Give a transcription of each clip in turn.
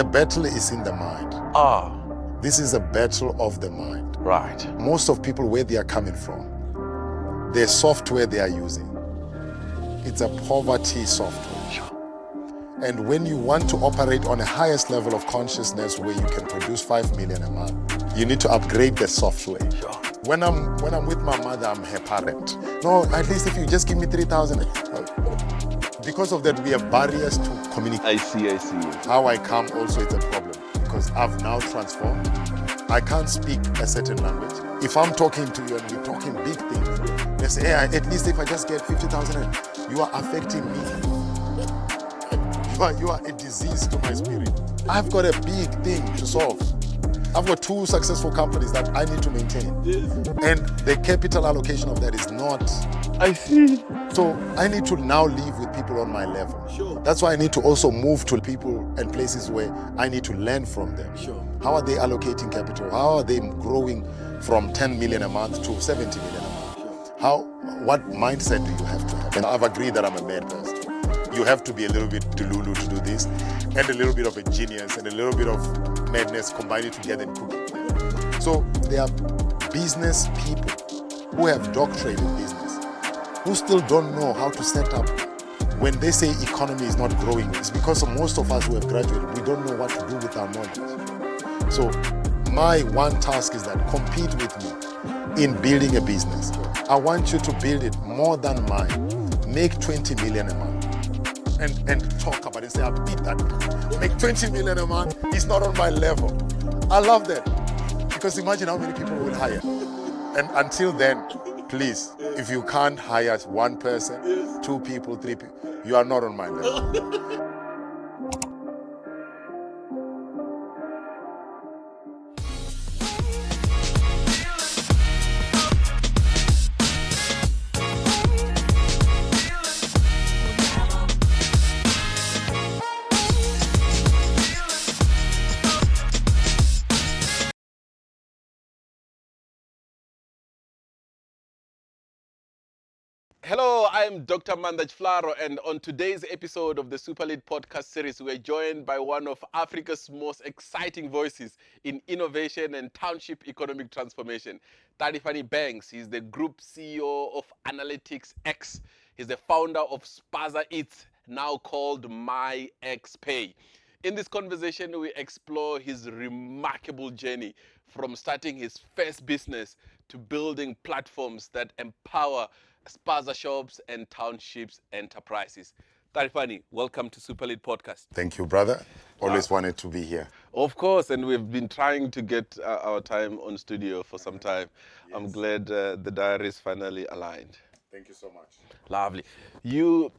The battle is in the mind. This is a battle of the mind. Right. Most of people, where they are coming from, the software they are using, it's a poverty software. Sure. And when you want to operate on the highest level of consciousness where you can produce 5 million a month, you need to upgrade the software. Sure. When I'm with my mother, I'm her parent. No, at least if you just give me 3,000. Because of that, we have barriers to communicate. I see. How I come also is a problem because I've now transformed. I can't speak a certain language. If I'm talking to you and we're talking big things, they say, hey, at least if I just get 50,000, you are affecting me. You are a disease to my spirit. I've got a big thing to solve. I've got 2 successful companies that I need to maintain. And the capital allocation of that is not. I see. So I need to now live with people on my level. Sure. That's why I need to also move to people and places where I need to learn from them. Sure. How are they allocating capital? How are they growing from 10 million a month to 70 million a month? Sure. What mindset do you have to have? And I've agreed that I'm a mad person. You have to be a little bit delulu to do this, and a little bit of a genius, and a little bit of madness, combine it together and cook it. So there are business people who have doctorate in business, who still don't know how to set up. When they say economy is not growing, it's because most of us who have graduated, we don't know what to do with our knowledge. So my one task is that compete with me in building a business. I want you to build it more than mine. Make 20 million a month. And talk about it, say, I beat that. Make 20 million a month, it's not on my level. I love that. Because imagine how many people will hire. And until then, please, if you can't hire 1 person, 2 people, 3 people, you are not on my level. Hello, I'm Dr. Maanda Tshifularo, and on today's episode of the SuperLead Podcast series, we're joined by one of Africa's most exciting voices in innovation and township economic transformation, Talifhani Banks. He's the Group CEO of Analytics X. He's the founder of Spaza Eats, now called Myxpay. In this conversation, we explore his remarkable journey from starting his first business to building platforms that empower Spaza shops and townships enterprises. Talifhani, welcome to SuperLead Podcast. Thank you, brother. Always wanted to be here. Of course, and we've been trying to get our time on studio for some time. Yes. I'm glad the diaries finally aligned. Thank you so much. Lovely. Your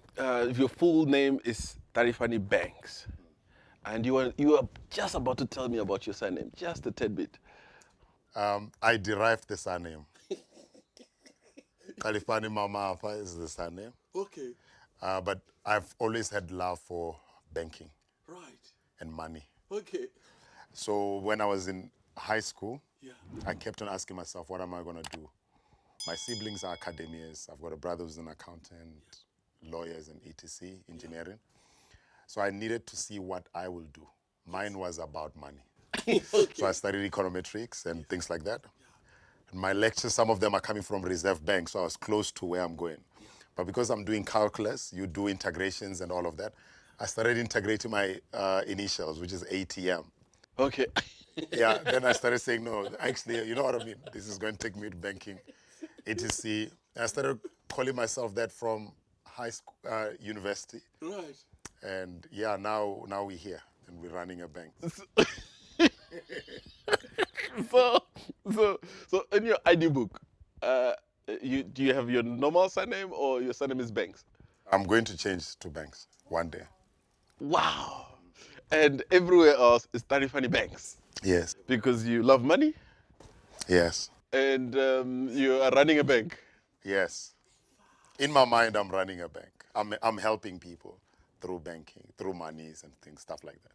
full name is Talifhani Banks, and you are just about to tell me about your surname, just a tad bit. I derived the surname. Talifhani Mama is the surname. Okay. But I've always had love for banking. Right. And money. Okay. So when I was in high school, I kept on asking myself, what am I going to do? My siblings are academics. I've got a brother who's an accountant, lawyers and etc., engineering. So I needed to see what I will do. Mine was about money. Okay. So I studied econometrics and things like that. My lectures, some of them are coming from Reserve Bank, so I was close to where I'm going. But because I'm doing calculus, you do integrations and all of that, I started integrating my initials, which is ATM. Okay. Yeah, then I started saying, no, actually, you know what I mean? This is going to take me to banking, etc. I started calling myself that from high school, university. Right. And yeah, now we're here and we're running a bank. So in your ID book, do you have your normal surname or your surname is Banks? I'm going to change to Banks one day. Wow. And everywhere else is Talifhani Banks. Yes. Because you love money? Yes. And you are running a bank? Yes. In my mind, I'm running a bank. I'm helping people through banking, through monies and things, stuff like that.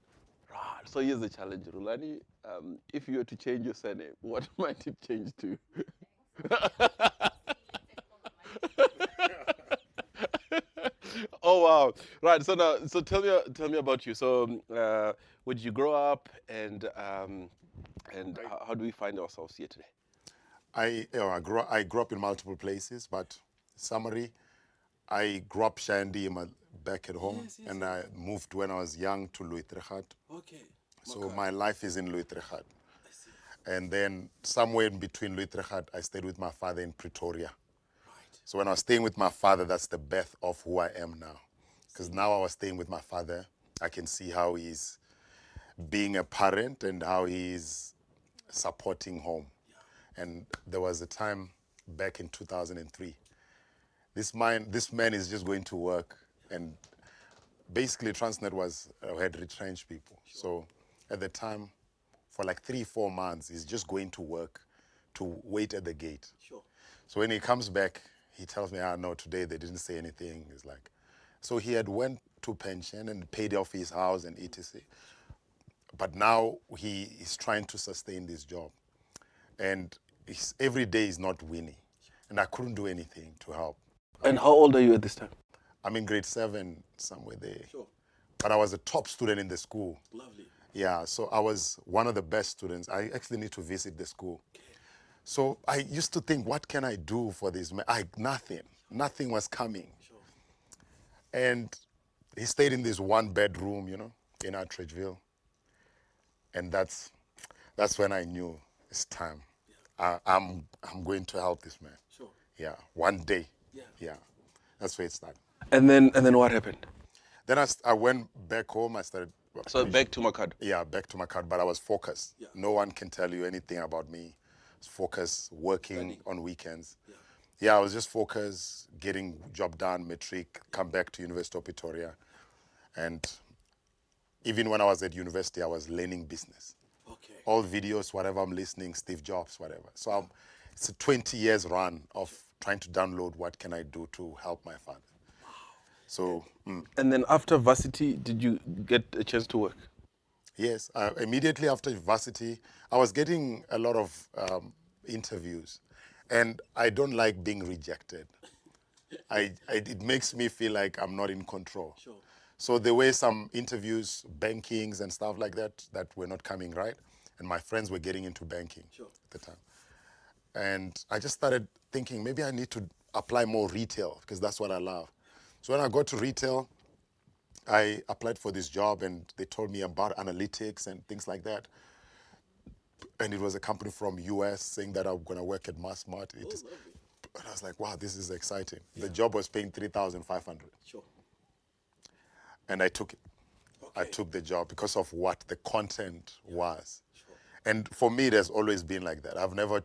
Right. So here's the challenge, Rulani. If you were to change your surname, what might it change to? Oh wow! Right. So now, tell me about you. So where did you grow up, and how do we find ourselves here today? I grew up in multiple places, but summary, I grew up Shandima back at home, and I moved when I was young to Louis Trichardt. Okay. So my life is in Louis Trichardt. And then somewhere in between Louis Trichardt, I stayed with my father in Pretoria. Right. So when I was staying with my father, that's the birth of who I am now. Because now I was staying with my father, I can see how he's being a parent and how he's supporting home. And there was a time back in 2003. This man is just going to work, and basically Transnet had retrenched people. So at the time, for like 3-4 months, he's just going to work to wait at the gate. Sure. So when he comes back, he tells me, no, today they didn't say anything. It's like, so he had went to pension and paid off his house and etc. But now he is trying to sustain this job. And every day is not winning. And I couldn't do anything to help. And how old are you at this time? I'm in grade 7, somewhere there. Sure. But I was a top student in the school. Lovely. Yeah, so I was one of the best students. I actually need to visit the school. Okay. So I used to think, what can I do for this man? Nothing was coming. Sure. And he stayed in this 1-bedroom, in Atteridgeville. And that's when I knew it's time. Yeah. I'm going to help this man. Sure. Yeah, one day. Yeah. That's where it started. And then what happened? Then I went back home. I started. So back to Makad. Yeah, back to Makad, but I was focused. Yeah. No one can tell you anything about me. I was focused, working on weekends. Yeah. I was just focused, getting job done, matric, come back to University of Pretoria. And even when I was at university, I was learning business. Okay. All videos, whatever I'm listening, Steve Jobs, whatever. So it's a 20 years run of trying to download what can I do to help my father. Wow. So. And then after varsity, did you get a chance to work? Yes. Immediately after varsity, I was getting a lot of interviews. And I don't like being rejected. It makes me feel like I'm not in control. Sure. So there were some interviews, bankings and stuff like that were not coming right. And my friends were getting into banking at the time. And I just started thinking, maybe I need to apply more retail because that's what I love. So when I got to retail, I applied for this job and they told me about analytics and things like that. And it was a company from US saying that I'm going to work at Massmart. And I was like, wow, this is exciting. Yeah. The job was paying 3,500. Sure. And I took it. Okay. I took the job because of what the content was. Sure. And for me, it has always been like that. I've never,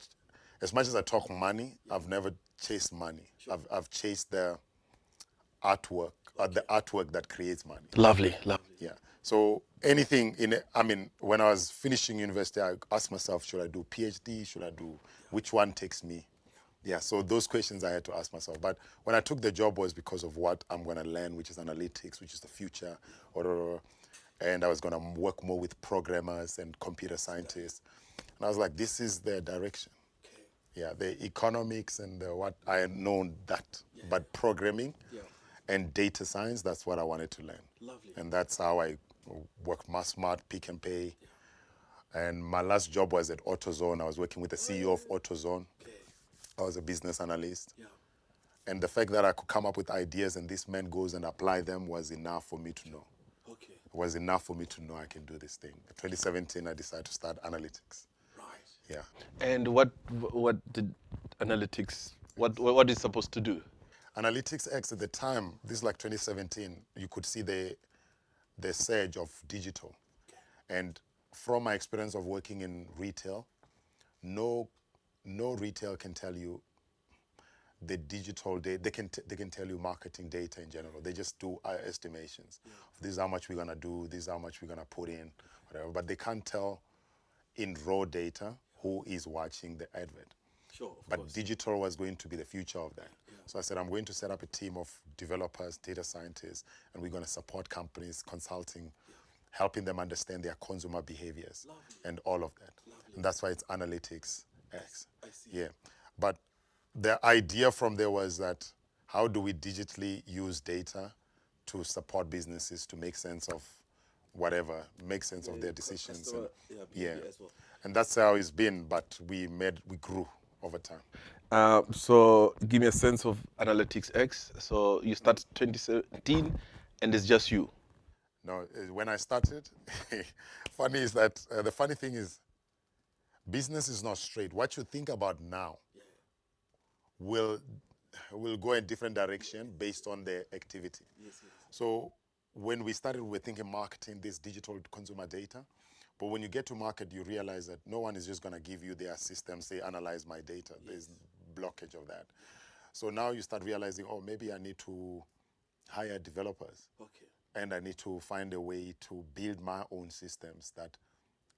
as much as I talk money, I've never chased money. Sure. I've chased the artwork, or the artwork that creates money. Lovely. Yeah. So anything when I was finishing university, I asked myself, should I do PhD? Should I do, which one takes me? Yeah, so those questions I had to ask myself. But when I took the job was because of what I'm going to learn, which is analytics, which is the future. And I was going to work more with programmers and computer scientists. And I was like, this is the direction. Okay. Yeah, the economics and what I had known that. Yeah. But programming and data science, that's what I wanted to learn. Lovely. And that's how I worked Massmart, Pick and Pay. Yeah. And my last job was at AutoZone. I was working with the CEO of AutoZone. Okay. I was a business analyst. Yeah. And the fact that I could come up with ideas and this man goes and apply them was enough for me to know. Okay. It was enough for me to know I can do this thing. In 2017, I decided to start analytics. Right. Yeah. And what did analytics, what is supposed to do? Analytics X at the time, this is like 2017, you could see the surge of digital. Okay. And from my experience of working in retail, no retail can tell you the digital data. They can tell you marketing data in general. They just do estimations. Yeah. This is how much we're gonna do. This is how much we're gonna put in, whatever. But they can't tell in raw data who is watching the advert. Sure. But course. digital was going to be the future of that. Yeah. So I said, I'm going to set up a team of developers, data scientists, and we're going to support companies, consulting, helping them understand their consumer behaviors. Lovely. And all of that. Lovely. And that's why it's Analytics X. I see. Yeah. But the idea from there was that how do we digitally use data to support businesses to make sense of whatever, make sense of their decisions. Customer, behavior as well. And that's how it's been, but we grew over time. So give me a sense of Analytics X. So you start 2017 and it's just you. No, when I started, funny is that the funny thing is, business is not straight. What you think about now will go in different direction based on the activity. So when we started, we were thinking marketing, this digital consumer data. But when you get to market, you realize that no one is just going to give you their system, say, analyze my data. There's blockage of that. So now you start realizing, oh, maybe I need to hire developers. And I need to find a way to build my own systems that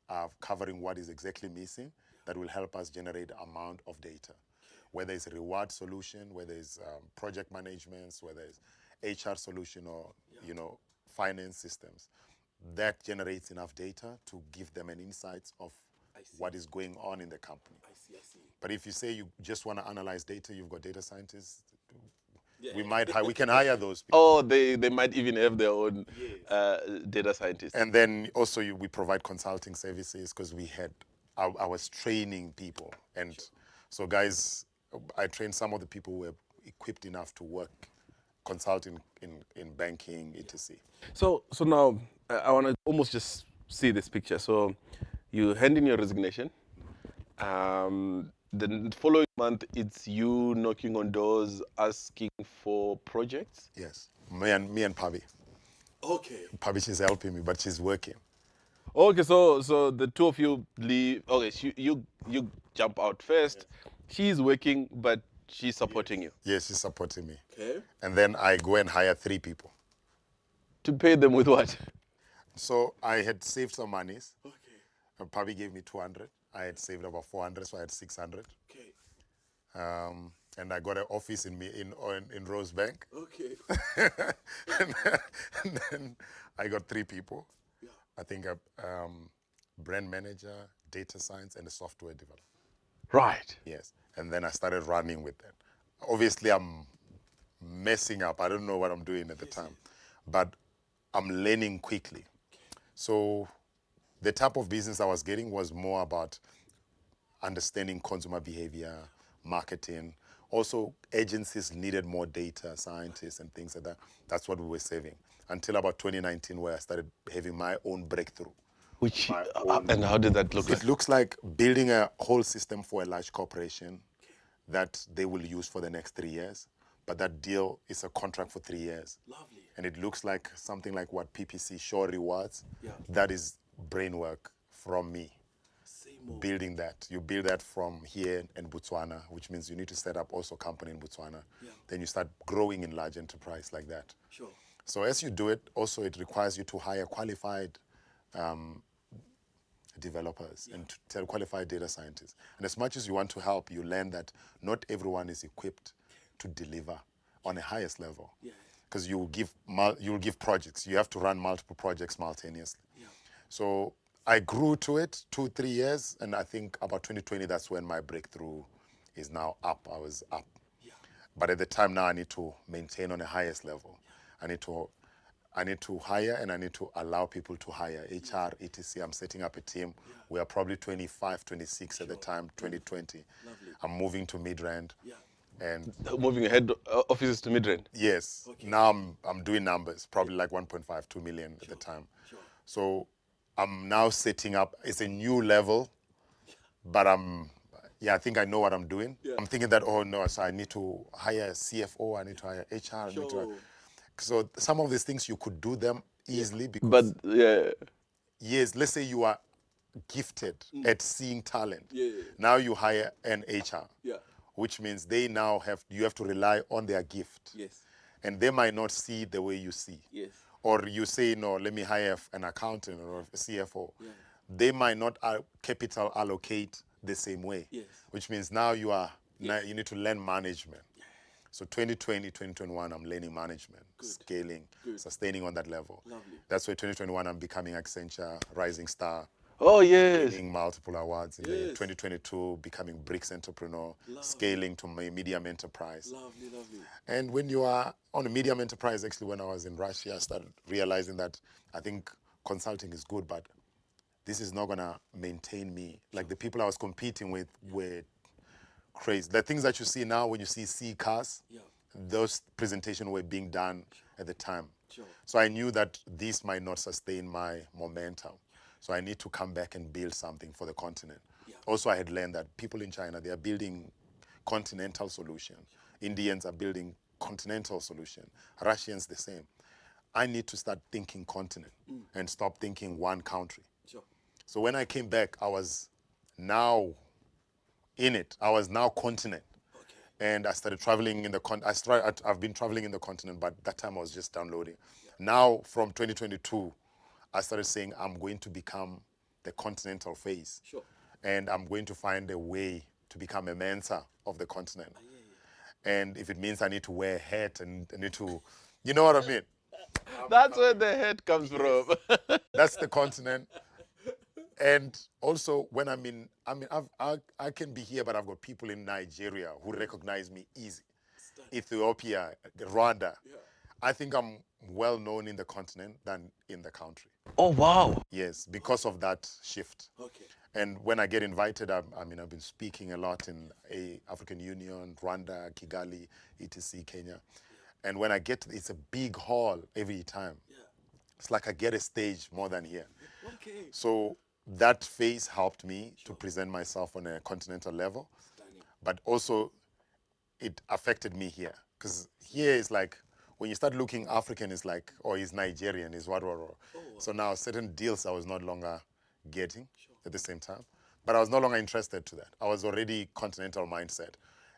are covering what is exactly missing that will help us generate amount of data. Whether it's a reward solution, whether it's project management, whether it's HR solution or finance systems, that generates enough data to give them an insight of what is going on in the company. I see. But if you say you just want to analyze data, you've got data scientists, we can hire those people. Oh, they might even have their own data scientists. And then also we provide consulting services because I was training people. And so guys, I trained some of the people who were equipped enough to work consulting in banking, etc. So now I want to almost just see this picture. So you hand in your resignation. The following month, it's you knocking on doors, asking for projects. Yes, me and Pavi. Okay. Pavi, she's helping me, but she's working. Okay, so the two of you leave. Okay, you jump out first. She's working, but she's supporting you. Yes, she's supporting me. Okay. And then I go and hire 3 people. To pay them with what? So I had saved some monies. Okay. And Pavi gave me 200. I had saved about 400, so I had 600. Okay. And I got an office in Rosebank. Okay. and then I got 3 people. Yeah. I think a brand manager, data science, and a software developer. Right. Yes. And then I started running with that. Obviously, I'm messing up. I don't know what I'm doing at the time. But I'm learning quickly. So the type of business I was getting was more about understanding consumer behavior, marketing. Also, agencies needed more data scientists and things like that. That's what we were saving. Until about 2019, where I started having my own breakthrough. And how did that look like? It looks like building a whole system for a large corporation that they will use for the next 3 years. But that deal is a contract for 3 years. Lovely. And it looks like something like what PPC, Shore Rewards. That is brain work from me. Building that. You build that from here in Botswana, which means you need to set up also a company in Botswana. Then you start growing in large enterprise like that. Sure. So as you do it, also it requires you to hire qualified developers and to tell qualified data scientists. And as much as you want to help, you learn that not everyone is equipped to deliver on the highest level. Because you'll give projects. You have to run multiple projects simultaneously. So I grew to it 2-3 years, and I think about 2020, that's when my breakthrough is now up. I was up. But at the time now, I need to maintain on the highest level. I need to hire, and I need to allow people to hire. HR, etc. I'm setting up a team. We are probably 25, 26 at the time, 2020. I'm moving to Midrand. And moving head offices to Midrand. Yes. Now I'm doing numbers, probably like 1.5, 2 million at the time. So I'm now setting up. It's a new level, but I think I know what I'm doing. I'm thinking that, so I need to hire a CFO, I need to hire HR. So some of these things you could do them easily because yes, let's say you are gifted at seeing talent. Now you hire an HR. Which means you have to rely on their gift. And they might not see the way you see. Or you say, no, let me hire an accountant or a CFO. They might not capital allocate the same way. Which means now you need to learn management. So 2020, 2021, I'm learning management, scaling, sustaining on that level. That's why 2021, I'm becoming Accenture, Rising Star. Oh, yes. Winning multiple awards in the 2022, becoming BRICS entrepreneur, scaling to my medium enterprise. Lovely. And when you are on a medium enterprise, actually, when I was in Russia, I started realizing that I think consulting is good, but this is not gonna maintain me. Like the people I was competing with were crazy. The things that you see now when you see C cars, those presentations were being done at the time. So I knew that this might not sustain my momentum. So I need to come back and build something for the continent. Also, I had learned that people in China, they are building continental solution. Indians are building continental solution. Russians the same. I need to start thinking continent and stop thinking one country. So when I came back, I was now in it. I was now continent. And I started traveling in the I've been traveling in the continent, but that time I was just downloading. Now, from 2022, I started saying I'm going to become the continental face. And I'm going to find a way to become a mentor of the continent. And if it means I need to wear a hat and I need to, you know what I mean? That's where the head comes from. That's the continent. And also, when I can be here, but I've got people in Nigeria who recognize me easy. Ethiopia, Rwanda. I think I'm well known in the continent than in the country. Oh, wow. Yes, because of that shift. And when I get invited, I've been speaking a lot in African Union, Rwanda, Kigali, etc., Kenya. And when I get, it's a big hall every time. It's like I get a stage more than here. So that phase helped me to present myself on a continental level. But also, it affected me here. Because here is like, when you start looking African, it's like, oh, he's Nigerian, he's what. So now certain deals I was no longer getting at the same time. But I was no longer interested to that. I was already continental mindset.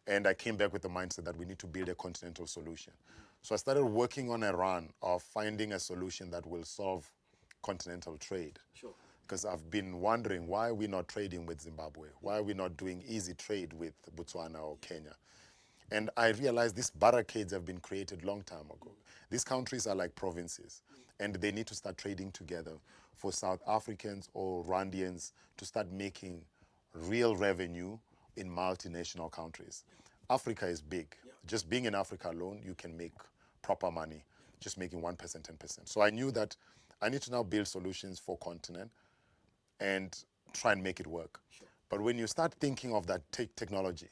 And I came back with the mindset that we need to build a continental solution. So I started working on a run of finding a solution that will solve continental trade. Because I've been wondering, why are we not trading with Zimbabwe? Why are we not doing easy trade with Botswana or Kenya? And I realized these barricades have been created long time ago. These countries are like provinces, and they need to start trading together for South Africans or Rwandians to start making real revenue in multinational countries. Africa is big. Just being in Africa alone, you can make proper money, just making 1%, 10%. So I knew that I need to now build solutions for continent and try and make it work. But when you start thinking of that technology,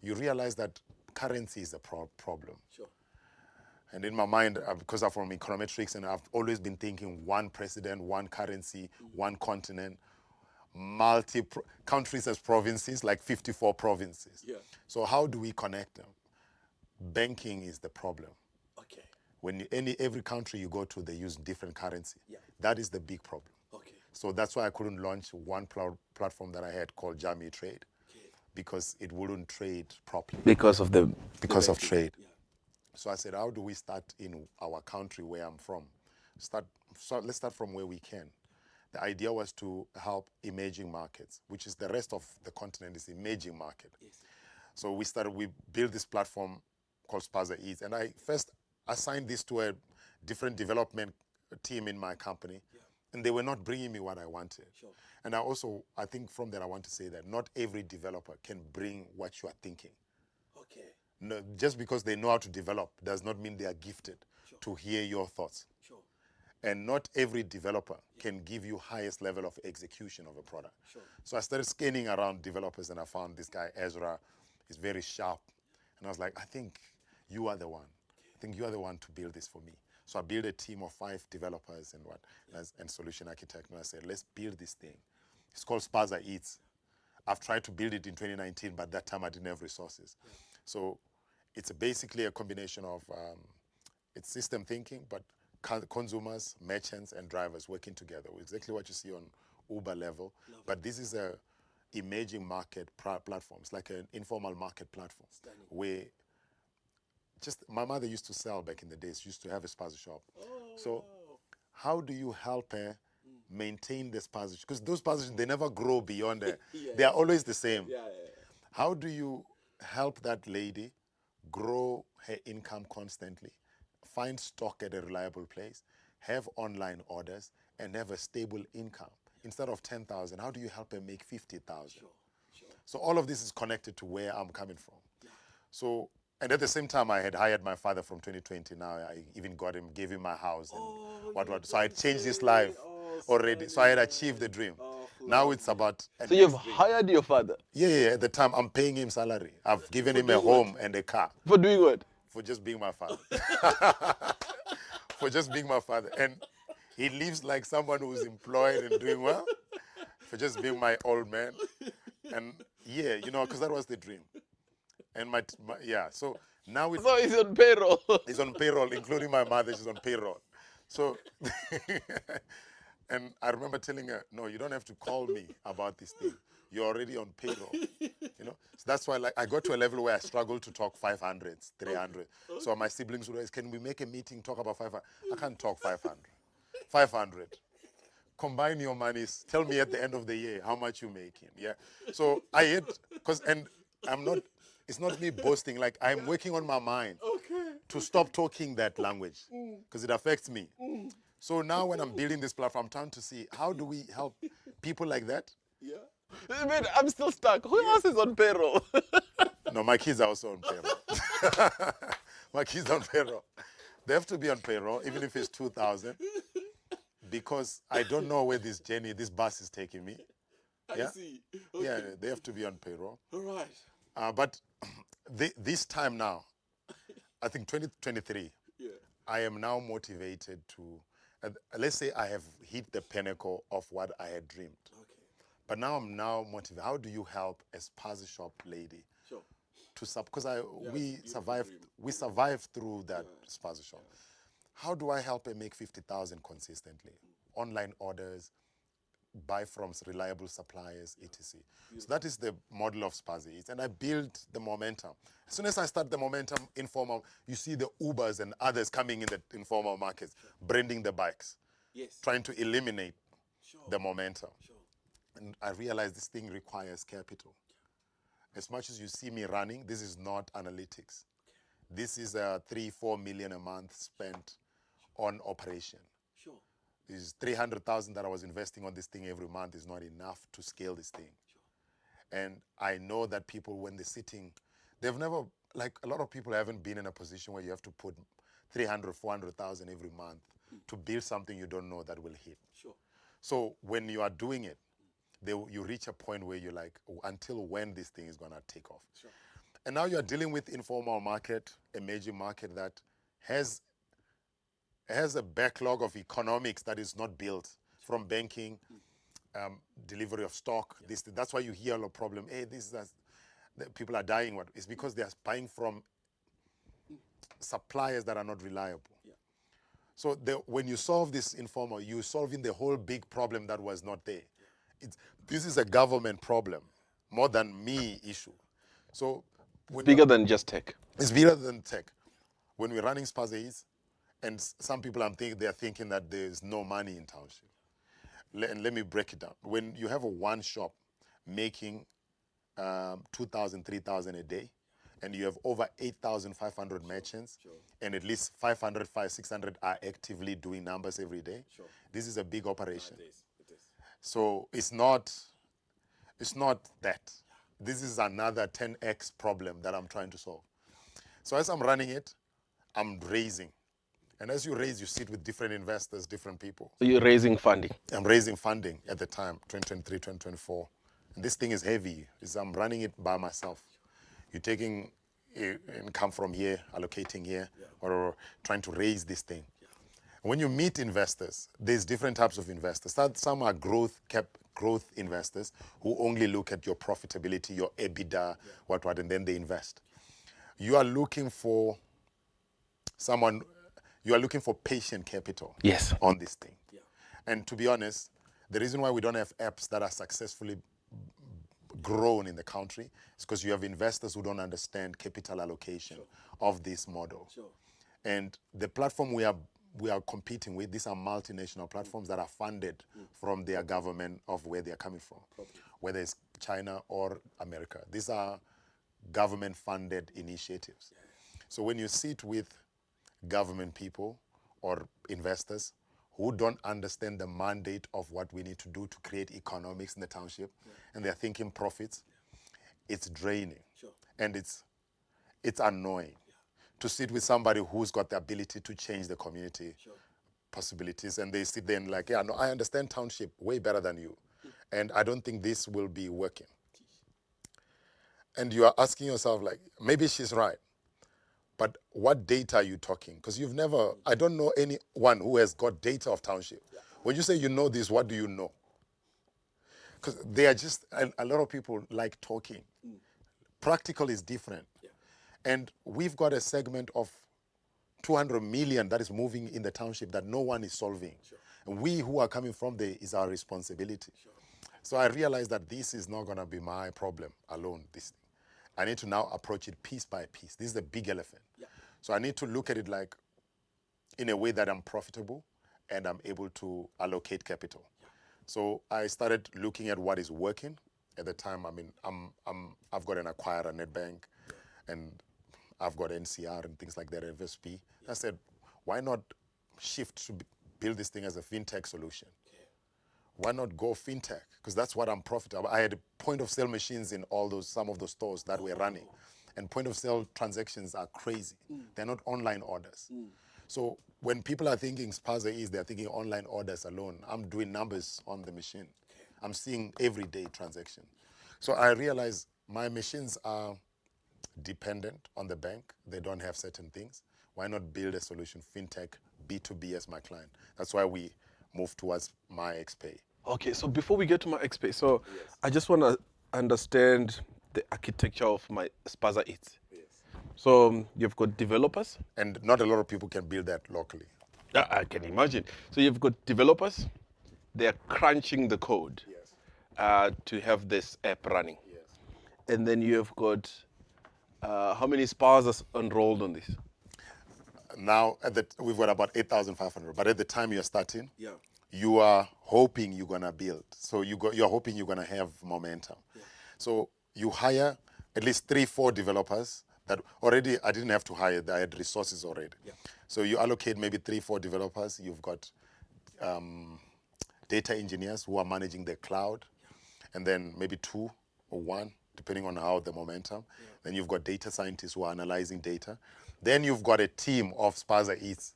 you realize that currency is a problem. And in my mind, because I'm from econometrics, and I've always been thinking one president, one currency, one continent, countries as provinces, like 54 provinces. So how do we connect them? Banking is the problem. When every country you go to, they use different currency. That is the big problem. So that's why I couldn't launch one platform that I had called Jami Trade, because it wouldn't trade properly. Because of trade. So I said, how do we start in our country where I'm from? Let's start from where we can. The idea was to help emerging markets, which is the rest of the continent is emerging market. So we built this platform called Spaza Eats. And I first assigned this to a different development team in my company. And they were not bringing me what I wanted. And I think from that I want to say that not every developer can bring what you are thinking. No, just because they know how to develop does not mean they are gifted to hear your thoughts. And not every developer can give you highest level of execution of a product. So I started scanning around developers and I found this guy, Ezra, is very sharp. And I was like, I think you are the one. I think you are the one to build this for me. So I built a team of 5 developers and solution architect. And I said, let's build this thing. It's called Spaza Eats. I've tried to build it in 2019, but that time I didn't have resources. So it's basically a combination of it's system thinking, but consumers, merchants, and drivers working together. Exactly what you see on Uber level. But this is a emerging market platform. It's like an informal market platform where my mother used to sell back in the days. She used to have a Spaza shop. So how do you help her maintain the Spaza? Because those Spaza, they never grow beyond there. They are always the same. How do you help that lady grow her income constantly, find stock at a reliable place, have online orders, and have a stable income? Instead of 10,000, how do you help her make 50,000? So all of this is connected to where I'm coming from. So, and at the same time, I had hired my father from 2020. Now I even gave him my house and what. So I changed his life. already. So I had achieved the dream. Now it's about... So you've hired your father? Yeah. At the time, I'm paying him salary. I've given him a home and a car. For doing what? For just being my father. For just being my father. And he lives like someone who's employed and doing well. For just being my old man. And yeah, because that was the dream. And so now it's... So he's on payroll. He's on payroll, including my mother. She's on payroll. So, and I remember telling her, no, you don't have to call me about this thing. You're already on payroll. So that's why I got to a level where I struggled to talk 500s, 300. So my siblings would ask, can we make a meeting, talk about 500? I can't talk 500. 500. Combine your monies. Tell me at the end of the year how much you're making. Yeah. So I had, it's not me boasting, like I'm working on my mind to stop talking that language because it affects me. So now when I'm building this platform, I'm trying to see how do we help people like that? Yeah. Wait, I'm still stuck. Who else is on payroll? No, my kids are also on payroll. My kids are on payroll. They have to be on payroll, even if it's 2,000, because I don't know where this bus is taking me. I see. Okay. Yeah, they have to be on payroll. All right. But this time now, I think 2023, I am now motivated to, let's say I have hit the pinnacle of what I had dreamed. Okay. But now I'm motivated. How do you help a Spaza shop lady because we survived through that Spaza shop. How do I help her make 50,000 consistently? Online orders, buy from reliable suppliers, etc. So that is the model of SpazaEats, and I build the momentum. As soon as I start the momentum, informal, you see the Ubers and others coming in the informal markets, branding the bikes, trying to eliminate the momentum. And I realize this thing requires capital. As much as you see me running, this is not analytics. This is 3-4 million a month spent on operation. This 300,000 that I was investing on this thing every month is not enough to scale this thing. And I know that people, when they're sitting, they've never, like a lot of people haven't been in a position where you have to put 300, 400,000 every month to build something you don't know that will hit. So when you are doing it, you reach a point where you're like, until when this thing is going to take off. And now you're dealing with informal market, emerging market that has a backlog of economics that is not built from banking, delivery of stock. That's why you hear a lot of problem. Hey, people are dying. What? It's because they are buying from suppliers that are not reliable. So when you solve this informal, you're solving the whole big problem that was not there. This is a government problem more than me issue. So bigger than just tech. It's bigger than tech. When we're running SpazaEats, and some people they're thinking that there's no money in township. And let me break it down. When you have a one shop making 2,000, 3,000 a day, and you have over 8,500 merchants, and at least 500, 600 are actively doing numbers every day, this is a big operation. It is. So it's not that. This is another 10x problem that I'm trying to solve. So as I'm running it, I'm raising. And as you raise, you sit with different investors, different people. So you're raising funding? I'm raising funding at the time, 2023, 2024. And this thing is heavy. I'm running it by myself. You're taking income from here, allocating here, or trying to raise this thing. When you meet investors, there's different types of investors. Some are growth investors who only look at your profitability, your EBITDA, what, and then they invest. You are looking for patient capital on this thing. And to be honest, the reason why we don't have apps that are successfully grown in the country is because you have investors who don't understand capital allocation of this model. And the platform we are competing with, these are multinational platforms that are funded from their government of where they are coming from, whether it's China or America. These are government-funded initiatives. So when you sit with government people or investors who don't understand the mandate of what we need to do to create economics in the township, and they're thinking profits, it's draining. And it's annoying to sit with somebody who's got the ability to change the community possibilities, and they sit there and like, yeah, no, I understand township way better than you, and I don't think this will be working. And you are asking yourself, like, maybe she's right, but what data are you talking? Because I don't know anyone who has got data of township. When you say you know this, what do you know? Because they are just, a lot of people like talking. Practical is different. And we've got a segment of 200 million that is moving in the township that no one is solving. And we who are coming from there is our responsibility. So I realized that this is not going to be my problem alone. I need to now approach it piece by piece. This is the big elephant. So I need to look at it like in a way that I'm profitable and I'm able to allocate capital. So I started looking at what is working. At the time, I mean, I've got an acquirer, NetBank, and I've got NCR and things like that, FSP. I said, why not shift to build this thing as a fintech solution? Why not go fintech? Because that's what I'm profitable. I had point of sale machines in some of the stores that were running. And point of sale transactions are crazy. They're not online orders. So when people are thinking Spaza Eats, they're thinking online orders alone. I'm doing numbers on the machine. I'm seeing everyday transaction. So I realized my machines are dependent on the bank. They don't have certain things. Why not build a solution, fintech, B2B as my client? That's why we moved towards Myxpay. Okay, so before we get to Myxpay, so I just want to understand the architecture of my Spaza Eats. So you've got developers. And not a lot of people can build that locally. I can imagine. So you've got developers. They're crunching the code to have this app running. And then you've got how many Spazas enrolled on this? Now, we've got about 8,500. But at the time you're starting, you are hoping you're going to build. So you're hoping you're going to have momentum. So you hire at least 3-4 developers that already I didn't have to hire. I had resources already. So you allocate maybe 3-4 developers. You've got data engineers who are managing the cloud, and then maybe 2 or 1, depending on how the momentum. Then you've got data scientists who are analyzing data. Then you've got a team of Spaza Eats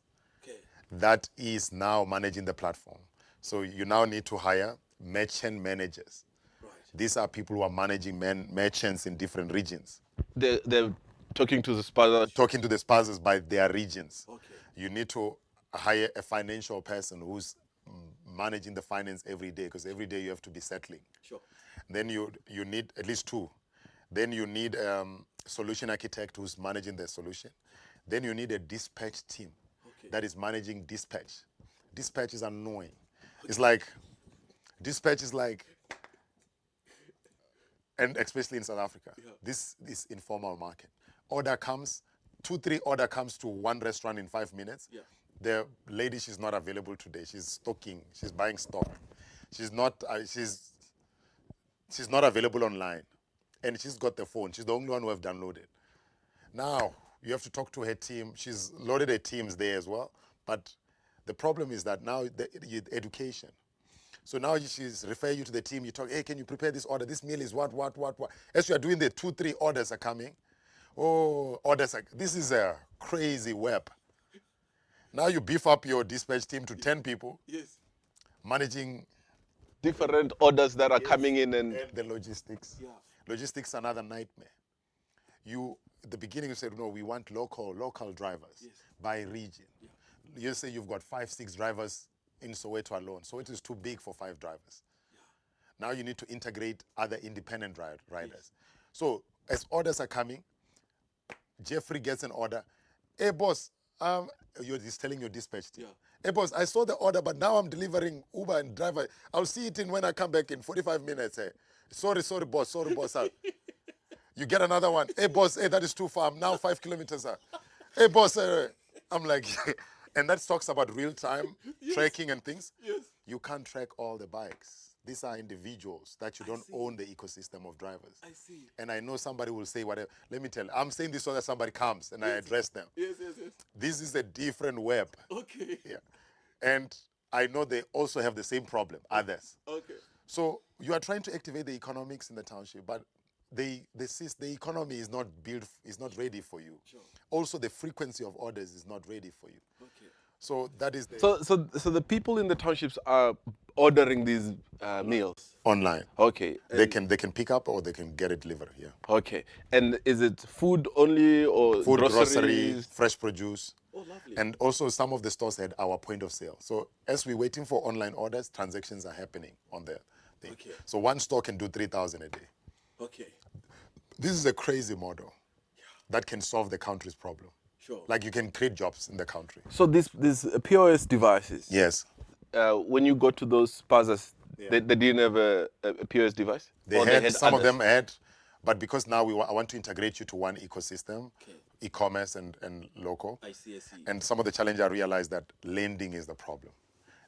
that is now managing the platform. So you now need to hire merchant managers. These are people who are managing merchants in different regions. They're talking to the Spaza. Talking to the Spazas by their regions. You need to hire a financial person who's managing the finance every day, because every day you have to be settling. Then you need at least 2. Then you need a solution architect who's managing the solution. Then you need a dispatch team that is managing dispatch. Dispatch is annoying. It's like, dispatch is like, and especially in South Africa, this informal market. Order comes, 2-3 order comes to one restaurant in 5 minutes. The lady, she's not available today. She's stocking, she's buying stock. She's not available online. And she's got the phone. She's the only one who have downloaded. Now, you have to talk to her team. She's loaded her teams there as well. But the problem is that now the education. So now she's refer you to the team. You talk, hey, can you prepare this order? This meal is what? As you are doing the 2-3 orders are coming. Oh, this is a crazy web. Now you beef up your dispatch team to 10 people. Managing Different orders that are coming in and the logistics. Logistics, another nightmare. At the beginning you said, no, we want local drivers by region. You say you've got 5-6 drivers in Soweto alone. Soweto is too big for 5 drivers. Now you need to integrate other independent riders. So as orders are coming, Jeffrey gets an order. Hey boss, you're just telling your dispatch team. Hey boss, I saw the order, but now I'm delivering Uber and driver. I'll see it when I come back in 45 minutes. Hey. Sorry boss. You get another one. Hey boss, hey, that is too far. I'm now 5 kilometers. Hey boss, I'm like, and that talks about real time tracking and things. You can't track all the bikes. These are individuals that you don't own the ecosystem of drivers. And I know somebody will say whatever. Let me tell you, I'm saying this so that somebody comes and I address them. This is a different web. And I know they also have the same problem, others. So you are trying to activate the economics in the township, but the economy is not built, is not ready for you. Also, the frequency of orders is not ready for you. So that is the So the people in the townships are ordering these meals. online. Okay. They can pick up or they can get it delivered here. Okay. And is it food only or Food, grocery, groceries? fresh produce. Oh, lovely. And also some of the stores had our point of sale. So as we're waiting for online orders, transactions are happening on the thing. Okay. So one store can do 3,000 a day. Okay. This is a crazy model that can solve the country's problem. Sure. Like you can create jobs in the country. So these POS devices. Yes. When you go to those Spazas, Yeah. they didn't have a POS device? They Or had, some of others? them had, but because now I want to integrate you to one ecosystem, Okay. e-commerce and local. I see. And some of the challenge I realized that lending is the problem.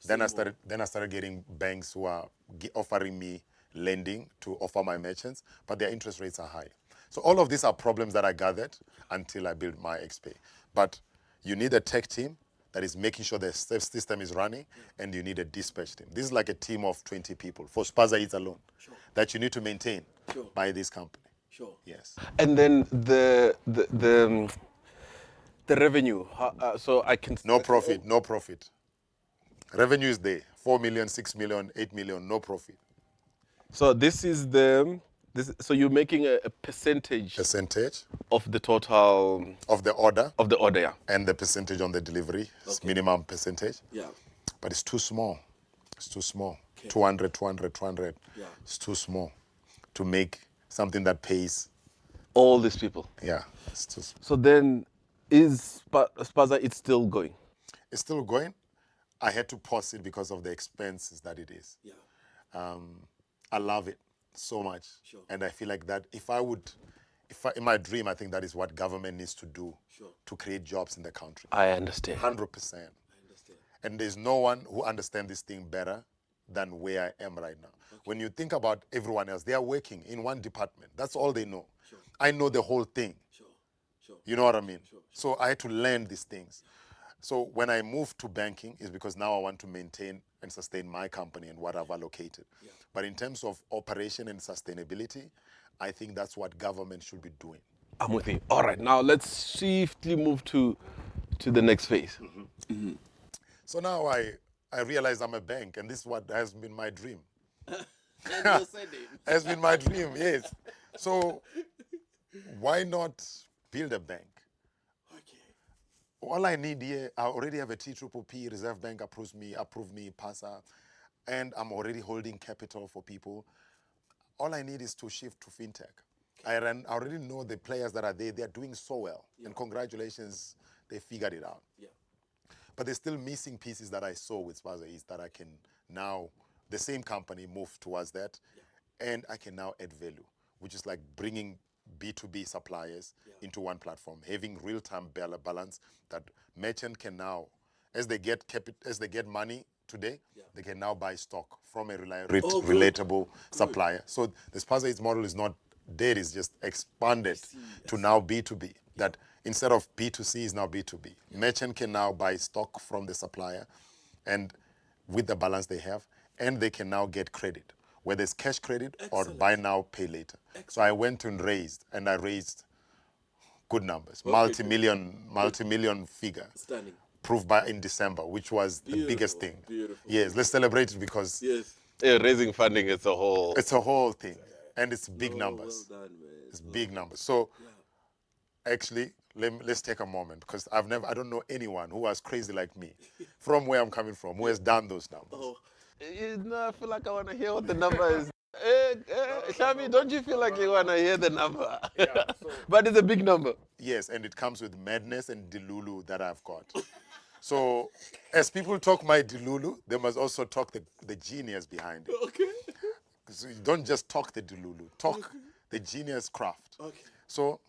Then I started getting banks who are offering me lending to offer my merchants, but their interest rates are high. So all of these are problems that I gathered until I built my Myxpay. But you need a tech team that is making sure the system is running, and you need a dispatch team. This is like a team of 20 people for Spaza Eats alone that you need to maintain by this company. Sure. Yes. And then the revenue. So I can No profit. Revenue is there. 4 million, 6 million, 8 million, no profit. So this is so you're making a percentage Percentage of the total of the order yeah. and the percentage on the delivery. It's minimum percentage. Yeah. But it's too small. It's too small. Okay. 200. Yeah. It's too small to make something that pays. All these people. Yeah. It's too small. So then is Spaza Eats still going? It's still going. I had to pause it because of the expenses that it is. Yeah. I love it so much. Sure. And I feel like that in my dream, I think that is what government needs to do to create jobs in the country. I understand. 100%. I understand. And there's no one who understands this thing better than where I am right now. Okay. When you think about everyone else, they are working in one department. That's all they know. Sure. I know the whole thing. Sure. You know what I mean? Sure. So I had to learn these things. So when I moved to banking, is because now I want to maintain and sustain my company and what I've allocated. Yeah. But in terms of operation and sustainability, I think that's what government should be doing. I'm with you. All right, now let's swiftly move to the next phase. Mm-hmm. So now I realize I'm a bank, and this is what has been my dream. And you said it. Has been my dream, yes. So why not build a bank? Okay. All I need here, I already have a TPP, Reserve Bank approved me, PASA, and I'm already holding capital for people. All I need is to shift to Fintech. I already know the players that are there, they're doing so well. Yeah. And congratulations, they figured it out. Yeah. But there's still missing pieces that I saw with Spaza Eats that I can now, the same company, move towards that. Yeah. And I can now add value, which is like bringing B2B suppliers into one platform, having real-time balance that merchant can now, as they get money today, they can now buy stock from a relatable supplier. So the Spaza Eats model is not dead, it's just expanded to now B2B. That instead of B2C is now B2B. Merchant can now buy stock from the supplier and with the balance they have, and they can now get credit, whether it's cash credit or buy now, pay later. So I went and raised good numbers, multi-million figure. Stunning. Proved in December, which was the biggest thing. Beautiful. Yes, let's celebrate it because Raising funding is a whole. it's a whole thing, and it's big numbers. Well done, man. It's big numbers. So actually, let's take a moment because I don't know anyone who was crazy like me, from where I'm coming from, who has done those numbers. Oh, I feel like I want to hear what the number is. Shami, don't you feel like you want to hear the number? But it's a big number. Yes, and it comes with madness and delulu that I've got. So as people talk my delulu, they must also talk the genius behind it. okay. So you don't just talk the delulu, talk the genius craft. Okay. So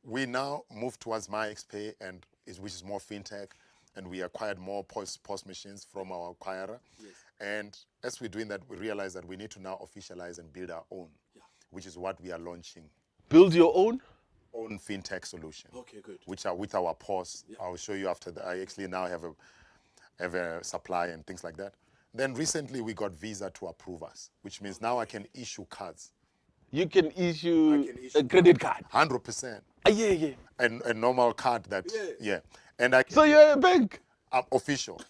we now move towards Myxpay, which is more fintech, and we acquired more POS machines from our acquirer. Yes. And as we're doing that, we realize that we need to now officialize and build our own, which is what we are launching. Build your own Fintech solution. Okay, good. Which are with our POS. I'll show you after that. I actually now have a supply and things like that. Then recently we got Visa to approve us, which means now I can issue cards. You can issue a credit card. 100%. Yeah. And a normal card that, And I can, So you're a bank. I'm official.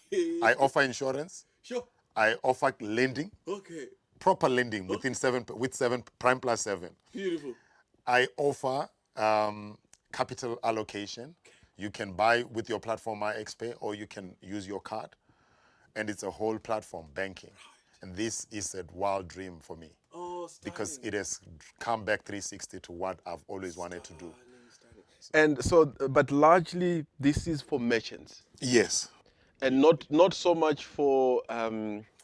I offer insurance. Sure. I offer lending, Okay. proper lending with 7 prime plus 7. Beautiful. I offer capital allocation. You can buy with your platform Myxpay, or you can use your card, and it's a whole platform banking. And this is a wild dream for me Oh, because it has come back 360 to what I've always wanted to do. And so, but largely this is for merchants, Yes, and not so much for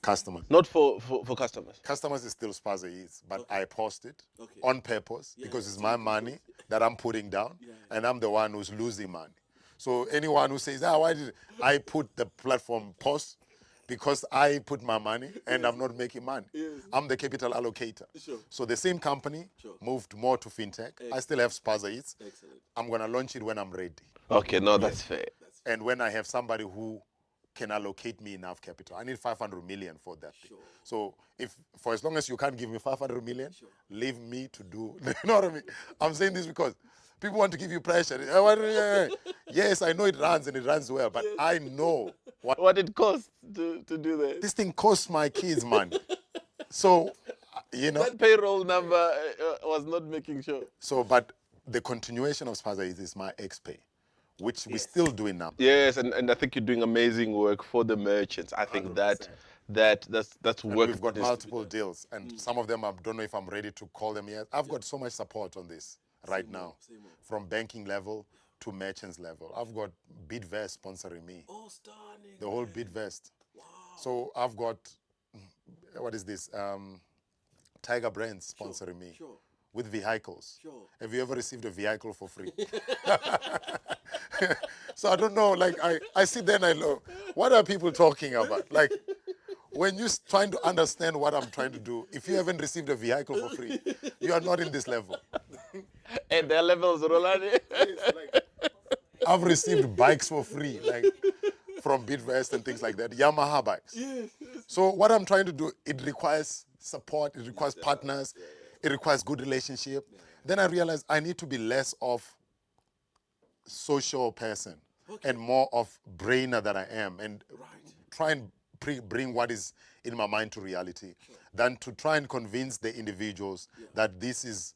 customers. not for customers. Customers is still Spaza Eats, but I post it Okay. on purpose because it's my money that I'm putting down, and I'm the one who's losing money. So anyone who says, why did I put the platform post? Because I put my money and I'm not making money. I'm the capital allocator. Sure. So the same company moved more to Fintech. I still have Spaza Eats. Excellent. I'm going to launch it when I'm ready. Okay, no, that's fair. And when I have somebody who can allocate me enough capital. I need 500 million for that thing. So if for as long as you can't give me 500 million, leave me to do. You know what I mean? I'm saying this because people want to give you pressure. Yes, I know it runs and it runs well, but I know What it costs to do that. this thing costs my kids money. So, That payroll number was not making sure. So, but the continuation of Spaza is my Myxpay, which we're still doing now. Yes, and I think you're doing amazing work for the merchants. I think 100%. that's And work. we've got that is- multiple deals, and some of them I don't know if I'm ready to call them yet. I've got so much support on this right now, from banking level to merchants level. I've got Bidvest sponsoring me, Oh, stunning. the whole Bidvest. So I've got, what is this? Tiger Brands sponsoring me Sure. with vehicles. Sure. Have you ever received a vehicle for free? So I don't know, like I sit there and I know, what are people talking about? Like, when you're trying to understand what I'm trying to do, if you haven't received a vehicle for free, you are not in this level. And their levels, Rolani. I've received bikes for free, like from Bidvest and things like that, Yamaha bikes. So what I'm trying to do, it requires support, it requires partners, it requires good relationship. Then I realized I need to be less of social person and more of brainer that I am, and try and bring what is in my mind to reality, than to try and convince the individuals that this is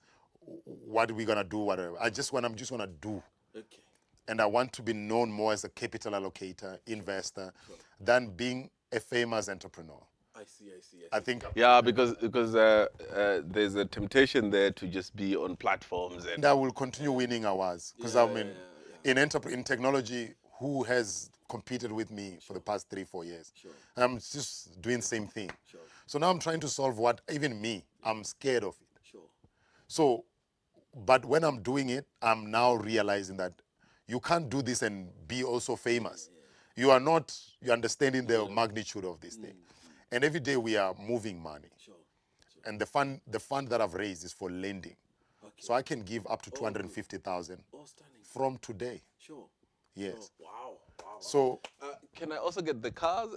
what we're gonna do, whatever. I'm just gonna do. Okay. And I want to be known more as a capital allocator, investor, than being a famous entrepreneur. I see. I think Yeah, because there's a temptation there to just be on platforms and I will continue winning awards because in technology, who has competed with me for the past 3-4 years? I'm just doing the same thing. So now I'm trying to solve what even me, I'm scared of it. So, but when I'm doing it, I'm now realizing that you can't do this and be also famous. You're understanding the magnitude of this thing. And every day we are moving money. And the fund that I've raised is for lending. So I can give up to 250,000 from today. Yes. Wow. So can I also get the cars